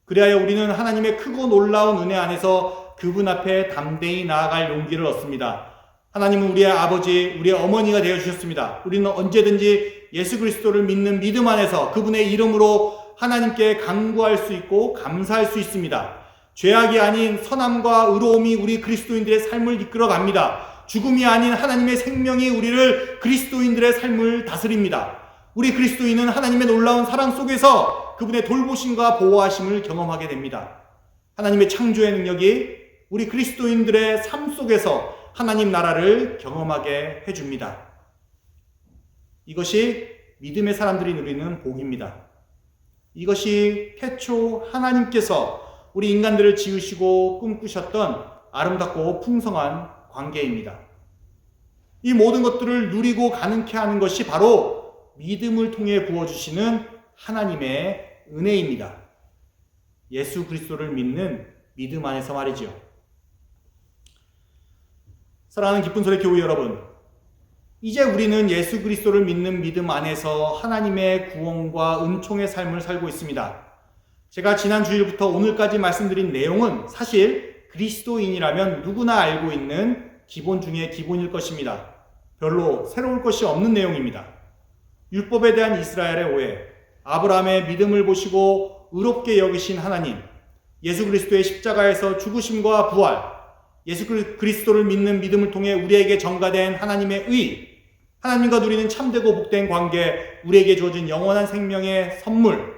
그리하여 우리는 하나님의 크고 놀라운 은혜 안에서 그분 앞에 담대히 나아갈 용기를 얻습니다. 하나님은 우리의 아버지, 우리의 어머니가 되어주셨습니다. 우리는 언제든지 예수 그리스도를 믿는 믿음 안에서 그분의 이름으로 하나님께 간구할 수 있고 감사할 수 있습니다. 죄악이 아닌 선함과 의로움이 우리 그리스도인들의 삶을 이끌어갑니다. 죽음이 아닌 하나님의 생명이 우리를 그리스도인들의 삶을 다스립니다. 우리 그리스도인은 하나님의 놀라운 사랑 속에서 그분의 돌보심과 보호하심을 경험하게 됩니다. 하나님의 창조의 능력이 우리 그리스도인들의 삶 속에서 하나님 나라를 경험하게 해줍니다. 이것이 믿음의 사람들이 누리는 복입니다. 이것이 태초 하나님께서 우리 인간들을 지으시고 꿈꾸셨던 아름답고 풍성한 관계입니다. 이 모든 것들을 누리고 가능케 하는 것이 바로 믿음을 통해 부어주시는 하나님의 은혜입니다. 예수 그리스도를 믿는 믿음 안에서 말이죠. 사랑하는 기쁜 소리 교회 여러분, 이제 우리는 예수 그리스도를 믿는 믿음 안에서 하나님의 구원과 은총의 삶을 살고 있습니다. 제가 지난 주일부터 오늘까지 말씀드린 내용은 사실 그리스도인이라면 누구나 알고 있는 기본 중에 기본일 것입니다. 별로 새로울 것이 없는 내용입니다. 율법에 대한 이스라엘의 오해, 아브라함의 믿음을 보시고 의롭게 여기신 하나님, 예수 그리스도의 십자가에서 죽으심과 부활, 예수 그리스도를 믿는 믿음을 통해 우리에게 전가된 하나님의 의, 하나님과 누리는 참되고 복된 관계, 우리에게 주어진 영원한 생명의 선물,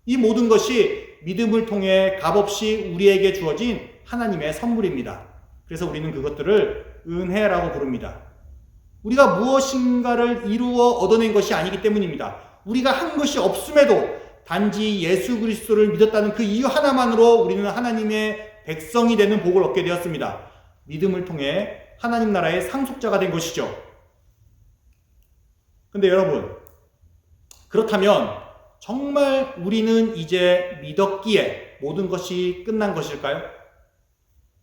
이 모든 것이 믿음을 통해 값없이 우리에게 주어진 하나님의 선물입니다. 그래서 우리는 그것들을 은혜라고 부릅니다. 우리가 무엇인가를 이루어 얻어낸 것이 아니기 때문입니다. 우리가 한 것이 없음에도 단지 예수 그리스도를 믿었다는 그 이유 하나만으로 우리는 하나님의 백성이 되는 복을 얻게 되었습니다. 믿음을 통해 하나님 나라의 상속자가 된 것이죠. 근데 여러분, 그렇다면 정말 우리는 이제 믿었기에 모든 것이 끝난 것일까요?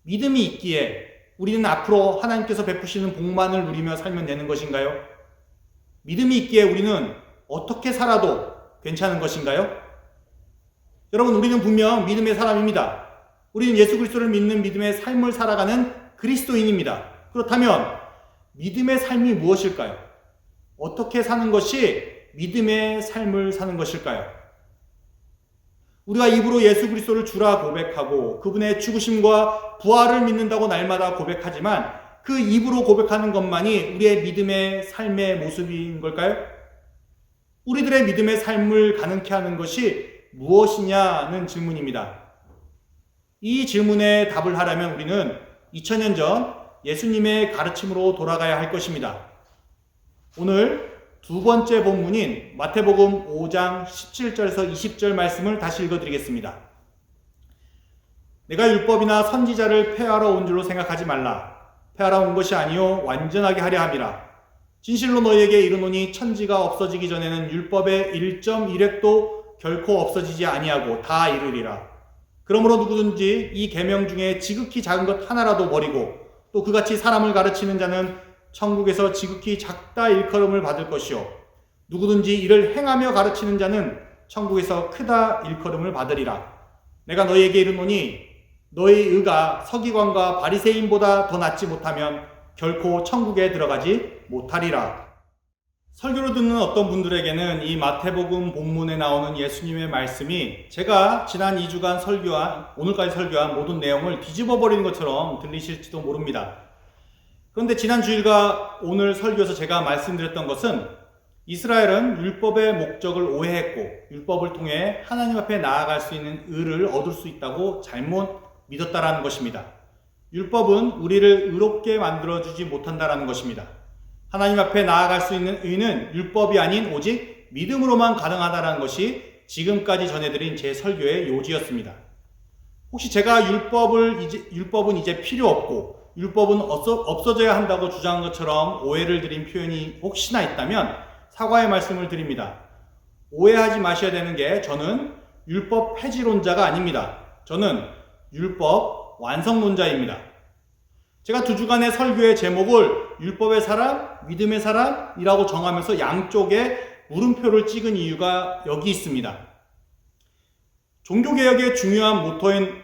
믿음이 있기에 우리는 앞으로 하나님께서 베푸시는 복만을 누리며 살면 되는 것인가요? 믿음이 있기에 우리는 어떻게 살아도 괜찮은 것인가요? 여러분, 우리는 분명 믿음의 사람입니다. 우리는 예수 그리스도를 믿는 믿음의 삶을 살아가는 그리스도인입니다. 그렇다면 믿음의 삶이 무엇일까요? 어떻게 사는 것이 믿음의 삶을 사는 것일까요? 우리가 입으로 예수 그리스도를 주라 고백하고 그분의 죽으심과 부활을 믿는다고 날마다 고백하지만 그 입으로 고백하는 것만이 우리의 믿음의 삶의 모습인 걸까요? 우리들의 믿음의 삶을 가능케 하는 것이 무엇이냐는 질문입니다. 이 질문에 답을 하려면 우리는 2000년 전 예수님의 가르침으로 돌아가야 할 것입니다. 오늘 두 번째 본문인 마태복음 5장 17절에서 20절 말씀을 다시 읽어드리겠습니다. 내가 율법이나 선지자를 폐하러 온 줄로 생각하지 말라. 폐하러 온 것이 아니요 완전하게 하려 함이라. 진실로 너희에게 이르노니 천지가 없어지기 전에는 율법의 1.1획도 결코 없어지지 아니하고 다 이루리라. 그러므로 누구든지 이 계명 중에 지극히 작은 것 하나라도 버리고 또 그같이 사람을 가르치는 자는 천국에서 지극히 작다 일컬음을 받을 것이요 누구든지 이를 행하며 가르치는 자는 천국에서 크다 일컬음을 받으리라. 내가 너희에게 이르노니 너희 의가 서기관과 바리새인보다 더 낫지 못하면 결코 천국에 들어가지 못하리라. 설교를 듣는 어떤 분들에게는 이 마태복음 본문에 나오는 예수님의 말씀이 제가 지난 2주간 설교한, 오늘까지 설교한 모든 내용을 뒤집어 버리는 것처럼 들리실지도 모릅니다. 그런데 지난 주일과 오늘 설교에서 제가 말씀드렸던 것은 이스라엘은 율법의 목적을 오해했고 율법을 통해 하나님 앞에 나아갈 수 있는 의를 얻을 수 있다고 잘못 믿었다라는 것입니다. 율법은 우리를 의롭게 만들어주지 못한다라는 것입니다. 하나님 앞에 나아갈 수 있는 의는 율법이 아닌 오직 믿음으로만 가능하다는 것이 지금까지 전해드린 제 설교의 요지였습니다. 혹시 제가 율법은 이제 필요 없고 율법은 없어져야 한다고 주장한 것처럼 오해를 드린 표현이 혹시나 있다면 사과의 말씀을 드립니다. 오해하지 마셔야 되는 게 저는 율법 폐지론자가 아닙니다. 저는 율법 완성론자입니다. 제가 두 주간의 설교의 제목을 율법의 사람, 믿음의 사람이라고 정하면서 양쪽에 물음표를 찍은 이유가 여기 있습니다. 종교개혁의 중요한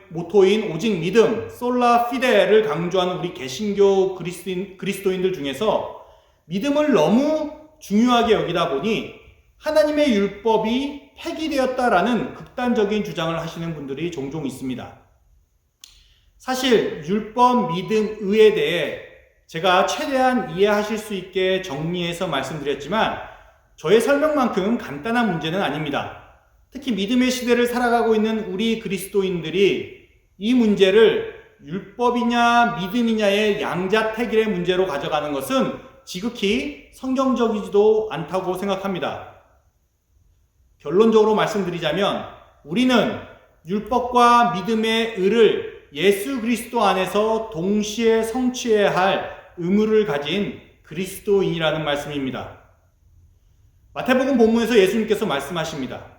모토인 오직 믿음, 솔라 피데를 강조하는 우리 개신교 그리스도인들 중에서 믿음을 너무 중요하게 여기다 보니 하나님의 율법이 폐기되었다라는 극단적인 주장을 하시는 분들이 종종 있습니다. 사실 율법, 믿음, 의에 대해 제가 최대한 이해하실 수 있게 정리해서 말씀드렸지만 저의 설명만큼 간단한 문제는 아닙니다. 특히 믿음의 시대를 살아가고 있는 우리 그리스도인들이 이 문제를 율법이냐 믿음이냐의 양자택일의 문제로 가져가는 것은 지극히 성경적이지도 않다고 생각합니다. 결론적으로 말씀드리자면 우리는 율법과 믿음의 의를 예수 그리스도 안에서 동시에 성취해야 할 의무를 가진 그리스도인이라는 말씀입니다. 마태복음 본문에서 예수님께서 말씀하십니다.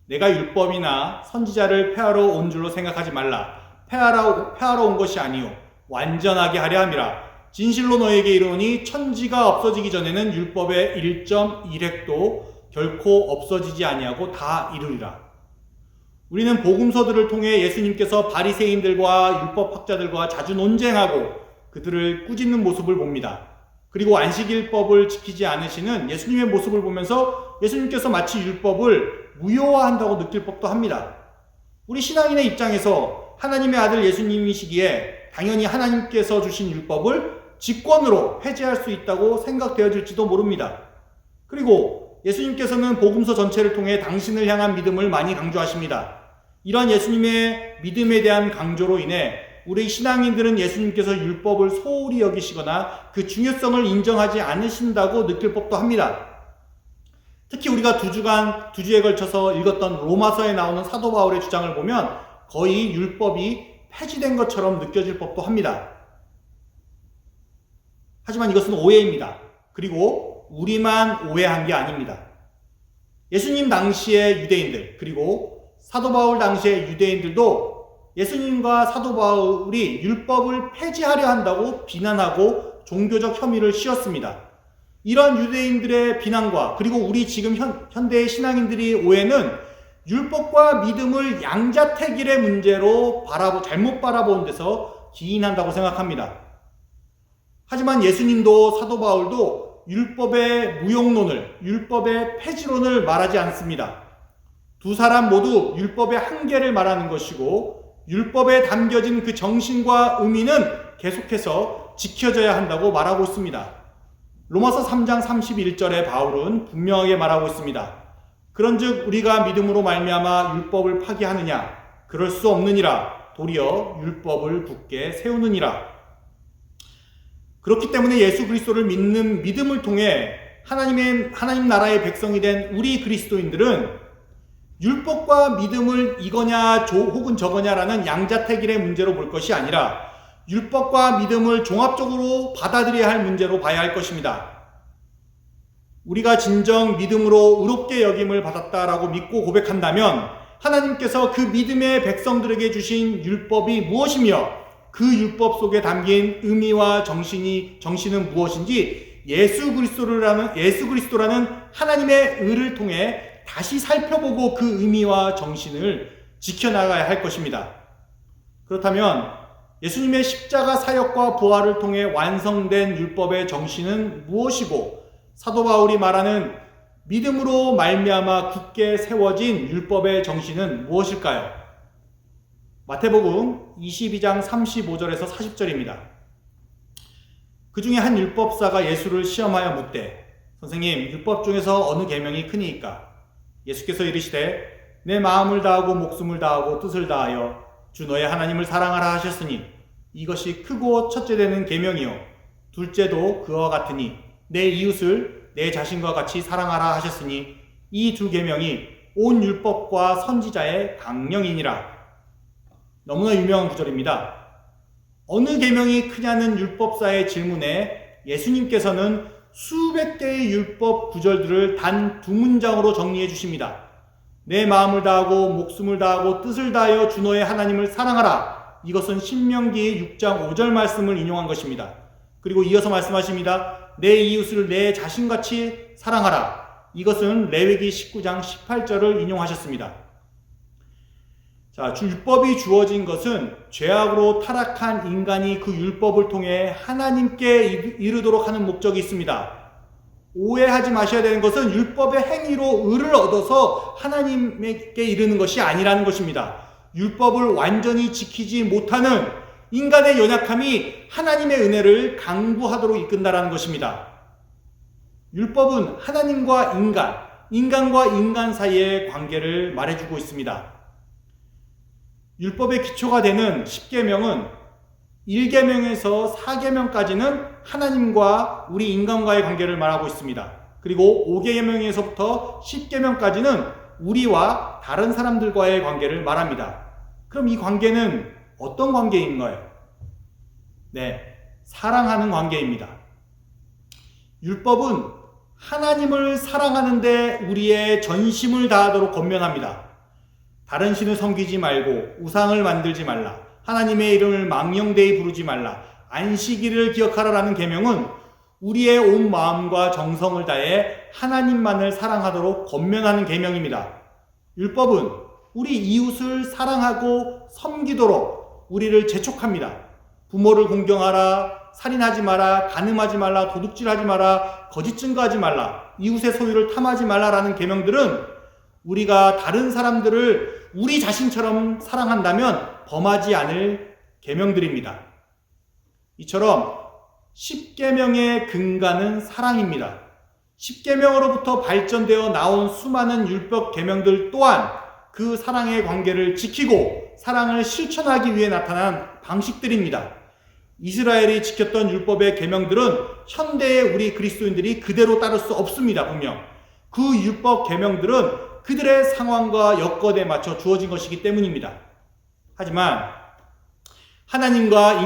내가 율법이나 선지자를 폐하러 온 줄로 생각하지 말라. 폐하러 온 것이 아니요 완전하게 하려 함이라. 진실로 너에게 이르노니 천지가 없어지기 전에는 율법의 1.1획도 결코 없어지지 아니하고 다 이루리라. 우리는 복음서들을 통해 예수님께서 바리새인들과 율법학자들과 자주 논쟁하고 그들을 꾸짖는 모습을 봅니다. 그리고 안식일법을 지키지 않으시는 예수님의 모습을 보면서 예수님께서 마치 율법을 무효화한다고 느낄 법도 합니다. 우리 신앙인의 입장에서 하나님의 아들 예수님이시기에 당연히 하나님께서 주신 율법을 직권으로 폐지할 수 있다고 생각되어질지도 모릅니다. 그리고 예수님께서는 복음서 전체를 통해 당신을 향한 믿음을 많이 강조하십니다. 이런 예수님의 믿음에 대한 강조로 인해 우리 신앙인들은 예수님께서 율법을 소홀히 여기시거나 그 중요성을 인정하지 않으신다고 느낄 법도 합니다. 특히 우리가 두 주에 걸쳐서 읽었던 로마서에 나오는 사도 바울의 주장을 보면 거의 율법이 폐지된 것처럼 느껴질 법도 합니다. 하지만 이것은 오해입니다. 그리고 우리만 오해한 게 아닙니다. 예수님 당시의 유대인들 그리고 사도 바울 당시의 유대인들도 예수님과 사도 바울이 율법을 폐지하려 한다고 비난하고 종교적 혐의를 씌웠습니다. 이런 유대인들의 비난과 그리고 우리 지금 현대의 신앙인들이 오해는 율법과 믿음을 양자택일의 문제로 잘못 바라보는 데서 기인한다고 생각합니다. 하지만 예수님도 사도 바울도 율법의 무용론을, 율법의 폐지론을 말하지 않습니다. 두 사람 모두 율법의 한계를 말하는 것이고 율법에 담겨진 그 정신과 의미는 계속해서 지켜져야 한다고 말하고 있습니다. 로마서 3장 31절에 바울은 분명하게 말하고 있습니다. 그런즉 우리가 믿음으로 말미암아 율법을 파기하느냐? 그럴 수 없느니라. 도리어 율법을 굳게 세우느니라. 그렇기 때문에 예수 그리스도를 믿는 믿음을 통해 하나님 나라의 백성이 된 우리 그리스도인들은 율법과 믿음을 이거냐 혹은 저거냐라는 양자택일의 문제로 볼 것이 아니라 율법과 믿음을 종합적으로 받아들여야 할 문제로 봐야 할 것입니다. 우리가 진정 믿음으로 의롭게 여김을 받았다라고 믿고 고백한다면 하나님께서 그 믿음의 백성들에게 주신 율법이 무엇이며 그 율법 속에 담긴 의미와 정신은 무엇인지 예수 그리스도라는 하나님의 의를 통해 다시 살펴보고 그 의미와 정신을 지켜나가야 할 것입니다. 그렇다면 예수님의 십자가 사역과 부활을 통해 완성된 율법의 정신은 무엇이고 사도 바울이 말하는 믿음으로 말미암아 굳게 세워진 율법의 정신은 무엇일까요? 마태복음 22장 35절에서 40절입니다. 그 중에 한 율법사가 예수를 시험하여 묻되 선생님 율법 중에서 어느 계명이 크니이까? 예수께서 이르시되 내 마음을 다하고 목숨을 다하고 뜻을 다하여 주 너의 하나님을 사랑하라 하셨으니 이것이 크고 첫째 되는 계명이요 둘째도 그와 같으니 내 이웃을 내 자신과 같이 사랑하라 하셨으니 이 두 계명이 온 율법과 선지자의 강령이니라. 너무나 유명한 구절입니다. 어느 계명이 크냐는 율법사의 질문에 예수님께서는 수백 개의 율법 구절들을 단 두 문장으로 정리해 주십니다. 내 마음을 다하고 목숨을 다하고 뜻을 다하여 주 너의 하나님을 사랑하라. 이것은 신명기 6장 5절 말씀을 인용한 것입니다. 그리고 이어서 말씀하십니다. 내 이웃을 내 자신같이 사랑하라. 이것은 레위기 19장 18절을 인용하셨습니다. 자, 율법이 주어진 것은 죄악으로 타락한 인간이 그 율법을 통해 하나님께 이르도록 하는 목적이 있습니다. 오해하지 마셔야 되는 것은 율법의 행위로 의를 얻어서 하나님께 이르는 것이 아니라는 것입니다. 율법을 완전히 지키지 못하는 인간의 연약함이 하나님의 은혜를 강구하도록 이끈다라는 것입니다. 율법은 하나님과 인간과 인간 사이의 관계를 말해주고 있습니다. 율법의 기초가 되는 10계명은 1계명에서 4계명까지는 하나님과 우리 인간과의 관계를 말하고 있습니다. 그리고 5계명에서부터 10계명까지는 우리와 다른 사람들과의 관계를 말합니다. 그럼 이 관계는 어떤 관계인가요? 네, 사랑하는 관계입니다. 율법은 하나님을 사랑하는데 우리의 전심을 다하도록 권면합니다. 다른 신을 섬기지 말고 우상을 만들지 말라. 하나님의 이름을 망령되이 부르지 말라. 안식일을 기억하라라는 계명은 우리의 온 마음과 정성을 다해 하나님만을 사랑하도록 권면하는 계명입니다. 율법은 우리 이웃을 사랑하고 섬기도록 우리를 재촉합니다. 부모를 공경하라, 살인하지 마라, 간음하지 말라, 도둑질하지 마라, 거짓 증거하지 말라, 이웃의 소유를 탐하지 말라라는 계명들은 우리가 다른 사람들을 우리 자신처럼 사랑한다면 범하지 않을 계명들입니다. 이처럼 10계명의 근간은 사랑입니다. 10계명으로부터 발전되어 나온 수많은 율법 계명들 또한 그 사랑의 관계를 지키고 사랑을 실천하기 위해 나타난 방식들입니다. 이스라엘이 지켰던 율법의 계명들은 현대의 우리 그리스도인들이 그대로 따를 수 없습니다. 분명 그 율법 계명들은 그들의 상황과 여건에 맞춰 주어진 것이기 때문입니다. 하지만 하나님과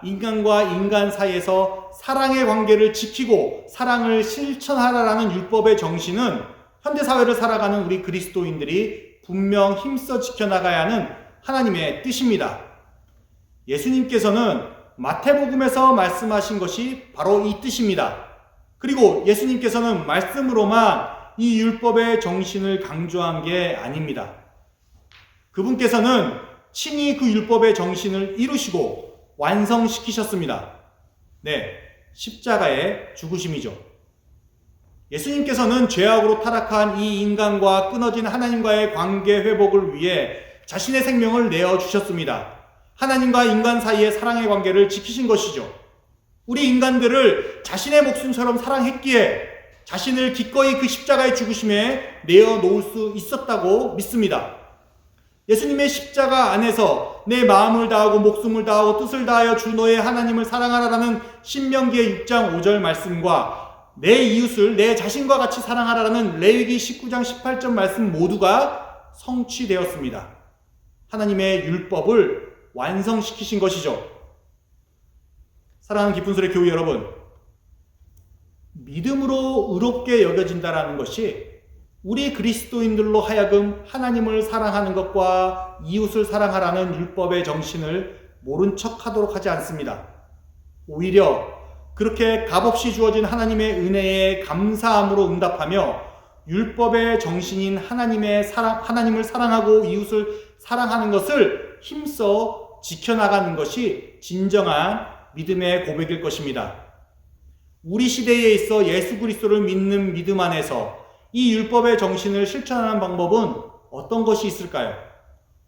인간과 인간 사이에서 사랑의 관계를 지키고 사랑을 실천하라라는 율법의 정신은 현대사회를 살아가는 우리 그리스도인들이 분명 힘써 지켜나가야 하는 하나님의 뜻입니다. 예수님께서는 마태복음에서 말씀하신 것이 바로 이 뜻입니다. 그리고 예수님께서는 말씀으로만 이 율법의 정신을 강조한 게 아닙니다. 그분께서는 친히 그 율법의 정신을 이루시고 완성시키셨습니다. 네, 십자가의 죽으심이죠. 예수님께서는 죄악으로 타락한 이 인간과 끊어진 하나님과의 관계 회복을 위해 자신의 생명을 내어주셨습니다. 하나님과 인간 사이의 사랑의 관계를 지키신 것이죠. 우리 인간들을 자신의 목숨처럼 사랑했기에 자신을 기꺼이 그 십자가의 죽으심에 내어놓을 수 있었다고 믿습니다. 예수님의 십자가 안에서 내 마음을 다하고 목숨을 다하고 뜻을 다하여 주 너의 하나님을 사랑하라라는 신명기의 6장 5절 말씀과 내 이웃을 내 자신과 같이 사랑하라라는 레위기 19장 18절 말씀 모두가 성취되었습니다. 하나님의 율법을 완성시키신 것이죠. 사랑하는 깊은 소리 교회 여러분, 믿음으로 의롭게 여겨진다라는 것이 우리 그리스도인들로 하여금 하나님을 사랑하는 것과 이웃을 사랑하라는 율법의 정신을 모른 척 하도록 하지 않습니다. 오히려 그렇게 값없이 주어진 하나님의 은혜에 감사함으로 응답하며 율법의 정신인 하나님을 사랑하고 이웃을 사랑하는 것을 힘써 지켜나가는 것이 진정한 믿음의 고백일 것입니다. 우리 시대에 있어 예수 그리스도를 믿는 믿음 안에서 이 율법의 정신을 실천하는 방법은 어떤 것이 있을까요?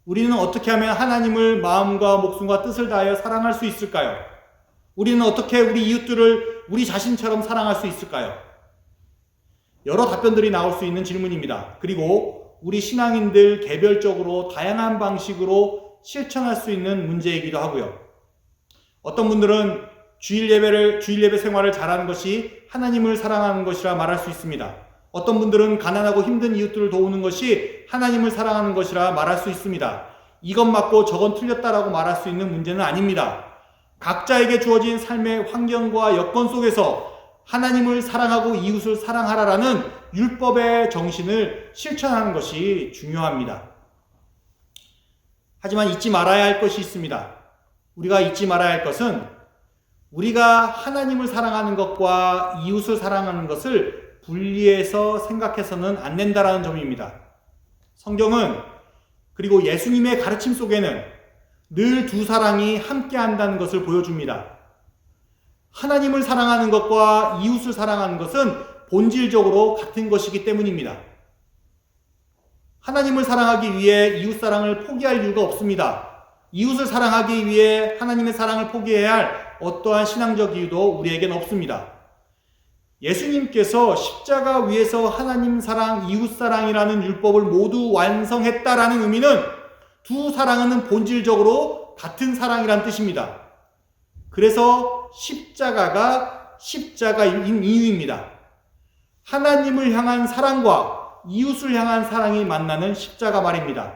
우리는 어떻게 하면 하나님을 마음과 목숨과 뜻을 다하여 사랑할 수 있을까요? 우리는 어떻게 우리 이웃들을 우리 자신처럼 사랑할 수 있을까요? 여러 답변들이 나올 수 있는 질문입니다. 그리고 우리 신앙인들 개별적으로 다양한 방식으로 실천할 수 있는 문제이기도 하고요. 어떤 분들은 주일 예배 생활을 잘하는 것이 하나님을 사랑하는 것이라 말할 수 있습니다. 어떤 분들은 가난하고 힘든 이웃들을 도우는 것이 하나님을 사랑하는 것이라 말할 수 있습니다. 이건 맞고 저건 틀렸다라고 말할 수 있는 문제는 아닙니다. 각자에게 주어진 삶의 환경과 여건 속에서 하나님을 사랑하고 이웃을 사랑하라라는 율법의 정신을 실천하는 것이 중요합니다. 하지만 잊지 말아야 할 것이 있습니다. 우리가 잊지 말아야 할 것은 우리가 하나님을 사랑하는 것과 이웃을 사랑하는 것을 분리해서 생각해서는 안 된다라는 점입니다. 성경은 그리고 예수님의 가르침 속에는 늘 두 사랑이 함께 한다는 것을 보여줍니다. 하나님을 사랑하는 것과 이웃을 사랑하는 것은 본질적으로 같은 것이기 때문입니다. 하나님을 사랑하기 위해 이웃 사랑을 포기할 이유가 없습니다. 이웃을 사랑하기 위해 하나님의 사랑을 포기해야 할 어떠한 신앙적 이유도 우리에겐 없습니다. 예수님께서 십자가 위에서 하나님 사랑, 이웃 사랑이라는 율법을 모두 완성했다라는 의미는 두 사랑은 본질적으로 같은 사랑이란 뜻입니다. 그래서 십자가가 십자가인 이유입니다. 하나님을 향한 사랑과 이웃을 향한 사랑이 만나는 십자가 말입니다.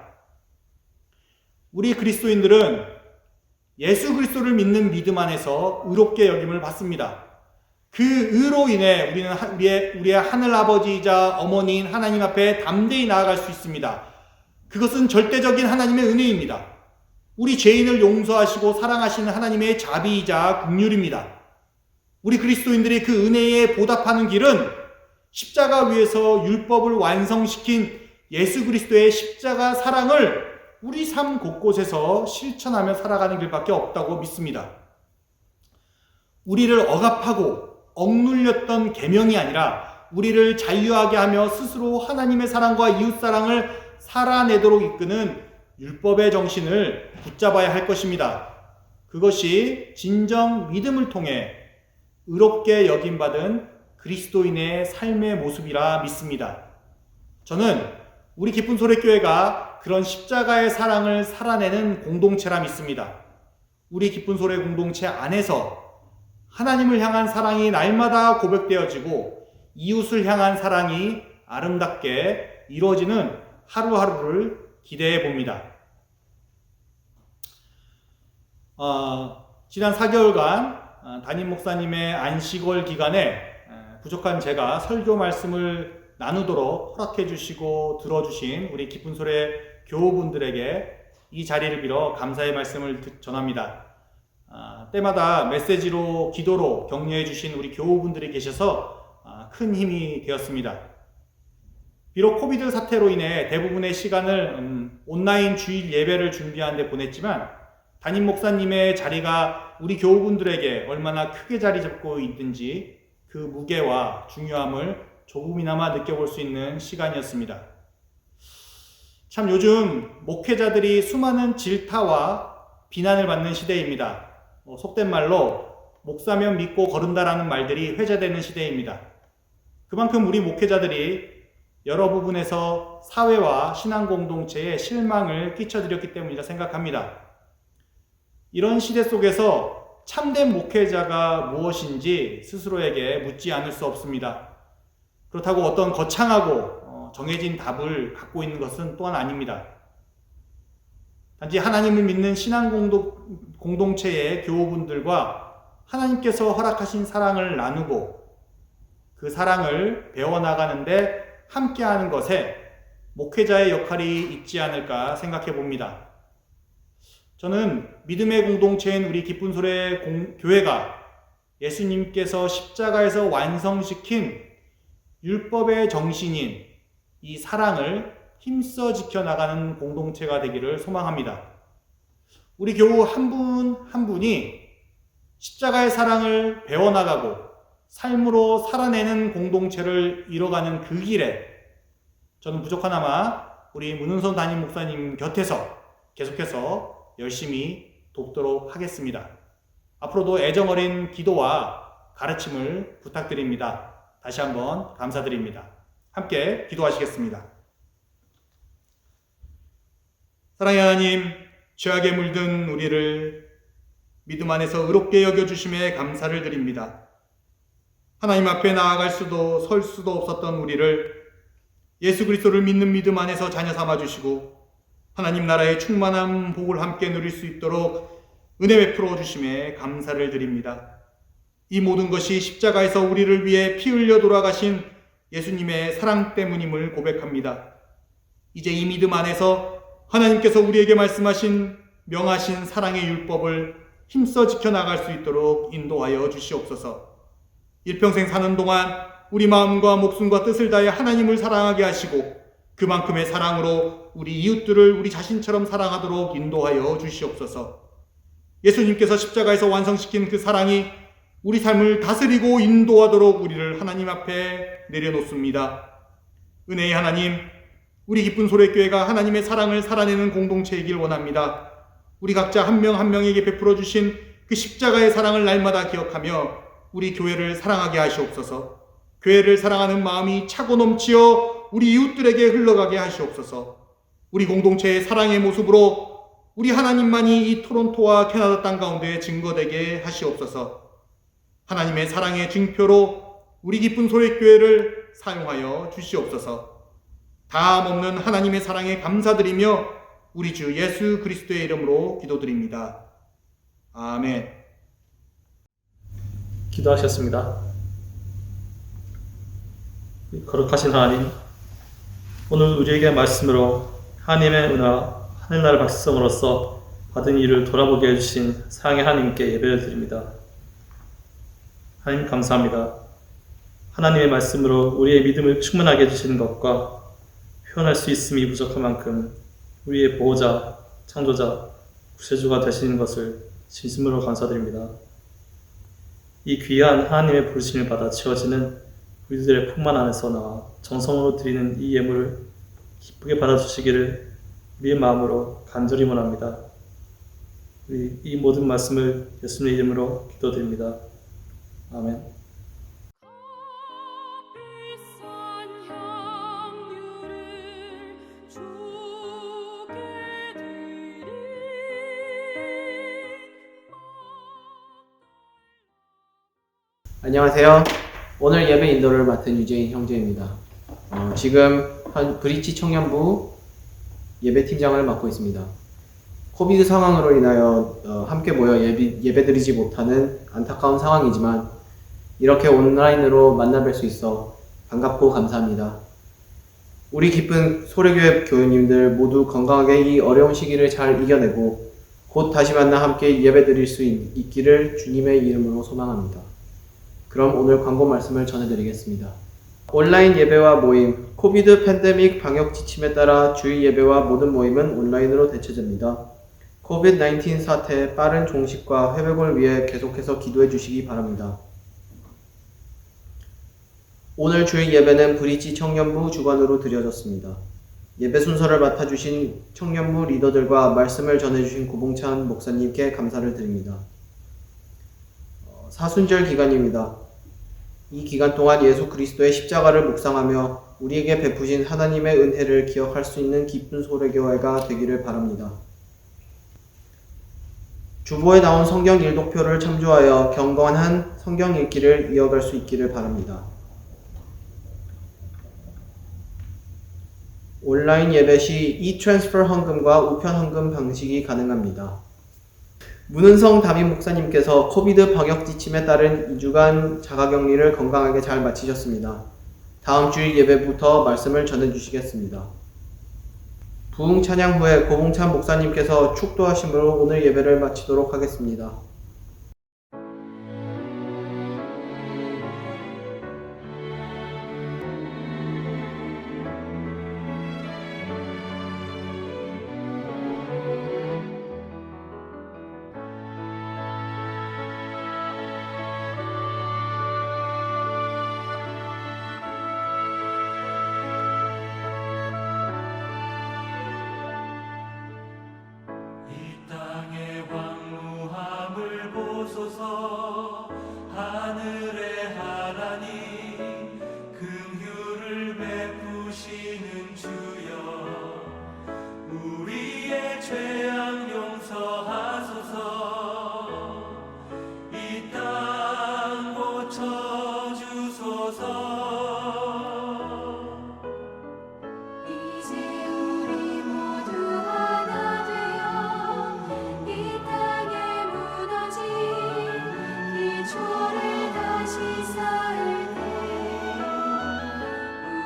우리 그리스도인들은 예수 그리스도를 믿는 믿음 안에서 의롭게 여김을 받습니다. 그 의로 인해 우리는 우리의 하늘 아버지이자 어머니인 하나님 앞에 담대히 나아갈 수 있습니다. 그것은 절대적인 하나님의 은혜입니다. 우리 죄인을 용서하시고 사랑하시는 하나님의 자비이자 긍휼입니다. 우리 그리스도인들이 그 은혜에 보답하는 길은 십자가 위에서 율법을 완성시킨 예수 그리스도의 십자가 사랑을 우리 삶 곳곳에서 실천하며 살아가는 길밖에 없다고 믿습니다. 우리를 억압하고 억눌렸던 계명이 아니라 우리를 자유하게 하며 스스로 하나님의 사랑과 이웃 사랑을 살아내도록 이끄는 율법의 정신을 붙잡아야 할 것입니다. 그것이 진정 믿음을 통해 의롭게 여김받은 그리스도인의 삶의 모습이라 믿습니다. 저는 우리 기쁜 소래교회가 그런 십자가의 사랑을 살아내는 공동체라 믿습니다. 우리 기쁜 소래 공동체 안에서 하나님을 향한 사랑이 날마다 고백되어지고 이웃을 향한 사랑이 아름답게 이루어지는 하루하루를 기대해 봅니다. 지난 4개월간 담임 목사님의 안식월 기간에 부족한 제가 설교 말씀을 나누도록 허락해 주시고 들어주신 우리 기쁜 소래 교우분들에게 이 자리를 빌어 감사의 말씀을 전합니다. 때마다 메시지로 기도로 격려해 주신 우리 교우분들이 계셔서 큰 힘이 되었습니다. 비록 코비드 사태로 인해 대부분의 시간을 온라인 주일 예배를 준비하는 데 보냈지만 담임 목사님의 자리가 우리 교우분들에게 얼마나 크게 자리 잡고 있든지 그 무게와 중요함을 조금이나마 느껴볼 수 있는 시간이었습니다. 참 요즘 목회자들이 수많은 질타와 비난을 받는 시대입니다. 속된 말로 목사면 믿고 거른다라는 말들이 회자되는 시대입니다. 그만큼 우리 목회자들이 여러 부분에서 사회와 신앙 공동체에 실망을 끼쳐드렸기 때문이라 생각합니다. 이런 시대 속에서 참된 목회자가 무엇인지 스스로에게 묻지 않을 수 없습니다. 그렇다고 어떤 거창하고 정해진 답을 갖고 있는 것은 또한 아닙니다. 단지 하나님을 믿는 신앙 공동체의 교우분들과 하나님께서 허락하신 사랑을 나누고 그 사랑을 배워나가는데 함께하는 것에 목회자의 역할이 있지 않을까 생각해 봅니다. 저는 믿음의 공동체인 우리 기쁜 소리 교회가 예수님께서 십자가에서 완성시킨 율법의 정신인 이 사랑을 힘써 지켜나가는 공동체가 되기를 소망합니다. 우리 교우 한 분 한 분이 십자가의 사랑을 배워나가고 삶으로 살아내는 공동체를 이뤄가는 그 길에 저는 부족하나마 우리 문은선 담임 목사님 곁에서 계속해서 열심히 돕도록 하겠습니다. 앞으로도 애정어린 기도와 가르침을 부탁드립니다. 다시 한번 감사드립니다. 함께 기도하시겠습니다. 사랑의 하나님, 죄악에 물든 우리를 믿음 안에서 의롭게 여겨주심에 감사를 드립니다. 하나님 앞에 나아갈 수도 설 수도 없었던 우리를 예수 그리스도를 믿는 믿음 안에서 자녀 삼아주시고 하나님 나라의 충만한 복을 함께 누릴 수 있도록 은혜 베풀어 주심에 감사를 드립니다. 이 모든 것이 십자가에서 우리를 위해 피 흘려 돌아가신 예수님의 사랑 때문임을 고백합니다. 이제 이 믿음 안에서 하나님께서 우리에게 말씀하신 명하신 사랑의 율법을 힘써 지켜나갈 수 있도록 인도하여 주시옵소서. 일평생 사는 동안 우리 마음과 목숨과 뜻을 다해 하나님을 사랑하게 하시고 그만큼의 사랑으로 우리 이웃들을 우리 자신처럼 사랑하도록 인도하여 주시옵소서. 예수님께서 십자가에서 완성시킨 그 사랑이 우리 삶을 다스리고 인도하도록 우리를 하나님 앞에 내려놓습니다. 은혜의 하나님, 우리 기쁜 소래교회가 하나님의 사랑을 살아내는 공동체이길 원합니다. 우리 각자 한 명 한 명에게 베풀어 주신 그 십자가의 사랑을 날마다 기억하며 우리 교회를 사랑하게 하시옵소서. 교회를 사랑하는 마음이 차고 넘치어 우리 이웃들에게 흘러가게 하시옵소서. 우리 공동체의 사랑의 모습으로 우리 하나님만이 이 토론토와 캐나다 땅 가운데 증거되게 하시옵소서. 하나님의 사랑의 증표로 우리 기쁜 소래교회를 사용하여 주시옵소서. 다함 없는 하나님의 사랑에 감사드리며 우리 주 예수 그리스도의 이름으로 기도드립니다. 아멘. 기도하셨습니다. 거룩하신 하나님, 오늘 우리에게 말씀으로 하나님의 은혜와 하늘나라 백성으로서 받은 일을 돌아보게 해주신 사랑의 하나님께 예배를 드립니다. 하나님 감사합니다. 하나님의 말씀으로 우리의 믿음을 충만하게 해주시는 것과 표현할 수 있음이 부족한 만큼 우리의 보호자, 창조자, 구세주가 되시는 것을 진심으로 감사드립니다. 이 귀한 하나님의 부르심을 받아 지어지는 우리들의 풍만 안에서 나와 정성으로 드리는 이 예물을 기쁘게 받아주시기를 우리의 마음으로 간절히 원합니다. 우리 이 모든 말씀을 예수님의 이름으로 기도드립니다. 아멘. 비싼 향유를 주께 드리 안녕하세요. 오늘 예배 인도를 맡은 유재인 형제입니다. 지금 브리치 청년부 예배팀장을 맡고 있습니다. 코비드 상황으로 인하여 함께 모여 예배드리지 못하는 안타까운 상황이지만 이렇게 온라인으로 만나뵐 수 있어 반갑고 감사합니다. 우리 기쁜 소래교회 교우님들 모두 건강하게 이 어려운 시기를 잘 이겨내고 곧 다시 만나 함께 예배드릴 수 있기를 주님의 이름으로 소망합니다. 그럼 오늘 광고 말씀을 전해드리겠습니다. 온라인 예배와 모임, 코비드 팬데믹 방역 지침에 따라 주일 예배와 모든 모임은 온라인으로 대체됩니다. 코비드-19 사태의 빠른 종식과 회복을 위해 계속해서 기도해 주시기 바랍니다. 오늘 주일 예배는 브릿지 청년부 주관으로 드려졌습니다. 예배 순서를 맡아주신 청년부 리더들과 말씀을 전해주신 고봉찬 목사님께 감사를 드립니다. 사순절 기간입니다. 이 기간 동안 예수 그리스도의 십자가를 묵상하며 우리에게 베푸신 하나님의 은혜를 기억할 수 있는 기쁜 소래교회가 되기를 바랍니다. 주보에 나온 성경 일독표를 참조하여 경건한 성경 읽기를 이어갈 수 있기를 바랍니다. 온라인 예배 시 e-트랜스퍼 헌금과 우편 헌금 방식이 가능합니다. 문은성 담임 목사님께서 코비드 방역 지침에 따른 2주간 자가격리를 건강하게 잘 마치셨습니다. 다음 주일 예배부터 말씀을 전해주시겠습니다. 부흥 찬양 후에 고봉찬 목사님께서 축도하심으로 오늘 예배를 마치도록 하겠습니다. 이 땅의 황무함을 보소서. 하늘의 하나님 긍휼을 베푸시는 주여, 우리의 죄악 용서하소서. 이 땅 고쳐주소서. 이제 우리 모두 하나 되어 이 땅에 무너진 기초를 다시 쌓을 때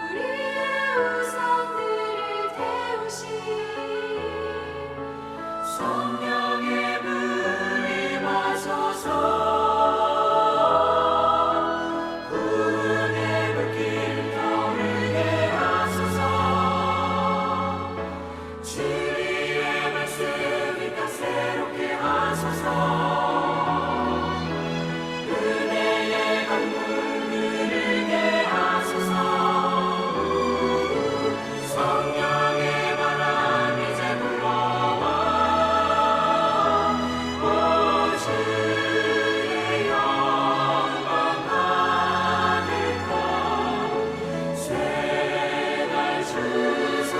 우리의 우상들을 태우신 성령의 불이 임하소서. 구원의 불길 타오르게 하소서. 주의 말씀 이 땅 새롭게 하소서. 은혜의 강물 흐르게 하소서. 성령의 바람 이제 불어와. 오 주의 영광 가득한 쇠날 주소서.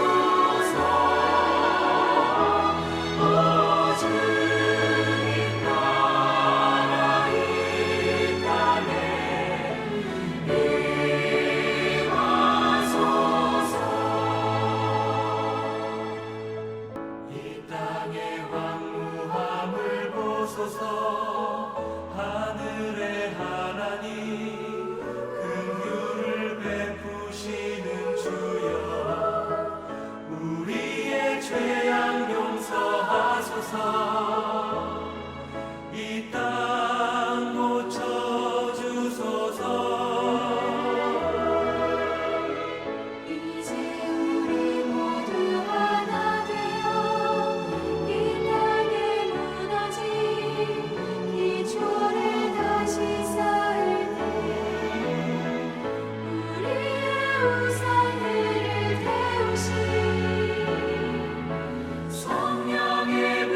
오 주님 나라 이 땅에 임하소서. 이 땅의 황무함을 보소서. 하늘의 하나님 긍휼을 베푸시는 주여, 우리의 죄악 용서하소서. 이 땅 고쳐주소서. 이제 우리 모두 하나 되어 이 땅에 무너진 기초를 다시 쌓을 때 우리의 우상들을 태우신 성령의 불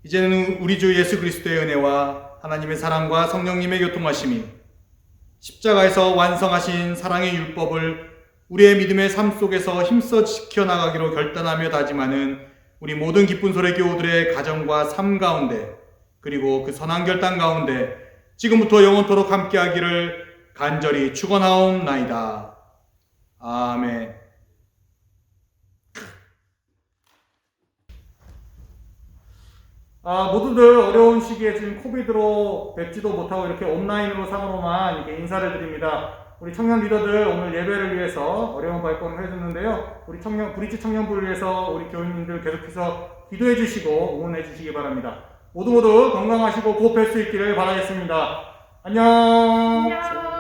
이제는 우리 주 예수 그리스도의 은혜와 하나님의 사랑과 성령님의 교통하심이 십자가에서 완성하신 사랑의 율법을 우리의 믿음의 삶 속에서 힘써 지켜나가기로 결단하며 다짐하는 우리 모든 기쁜 소리 교우들의 가정과 삶 가운데 그리고 그 선한 결단 가운데 지금부터 영원토록 함께하기를 간절히 축원하옵나이다. 아멘. 모두들 어려운 시기에 지금 코비드로 뵙지도 못하고 이렇게 온라인으로 상으로만 이렇게 인사를 드립니다. 우리 청년 리더들 오늘 예배를 위해서 어려운 발걸음을 해줬는데요. 우리 브릿지 청년부를 위해서 우리 교인님들 계속해서 기도해 주시고 응원해 주시기 바랍니다. 모두 건강하시고 곧 뵐 수 있기를 바라겠습니다. 안녕. 안녕.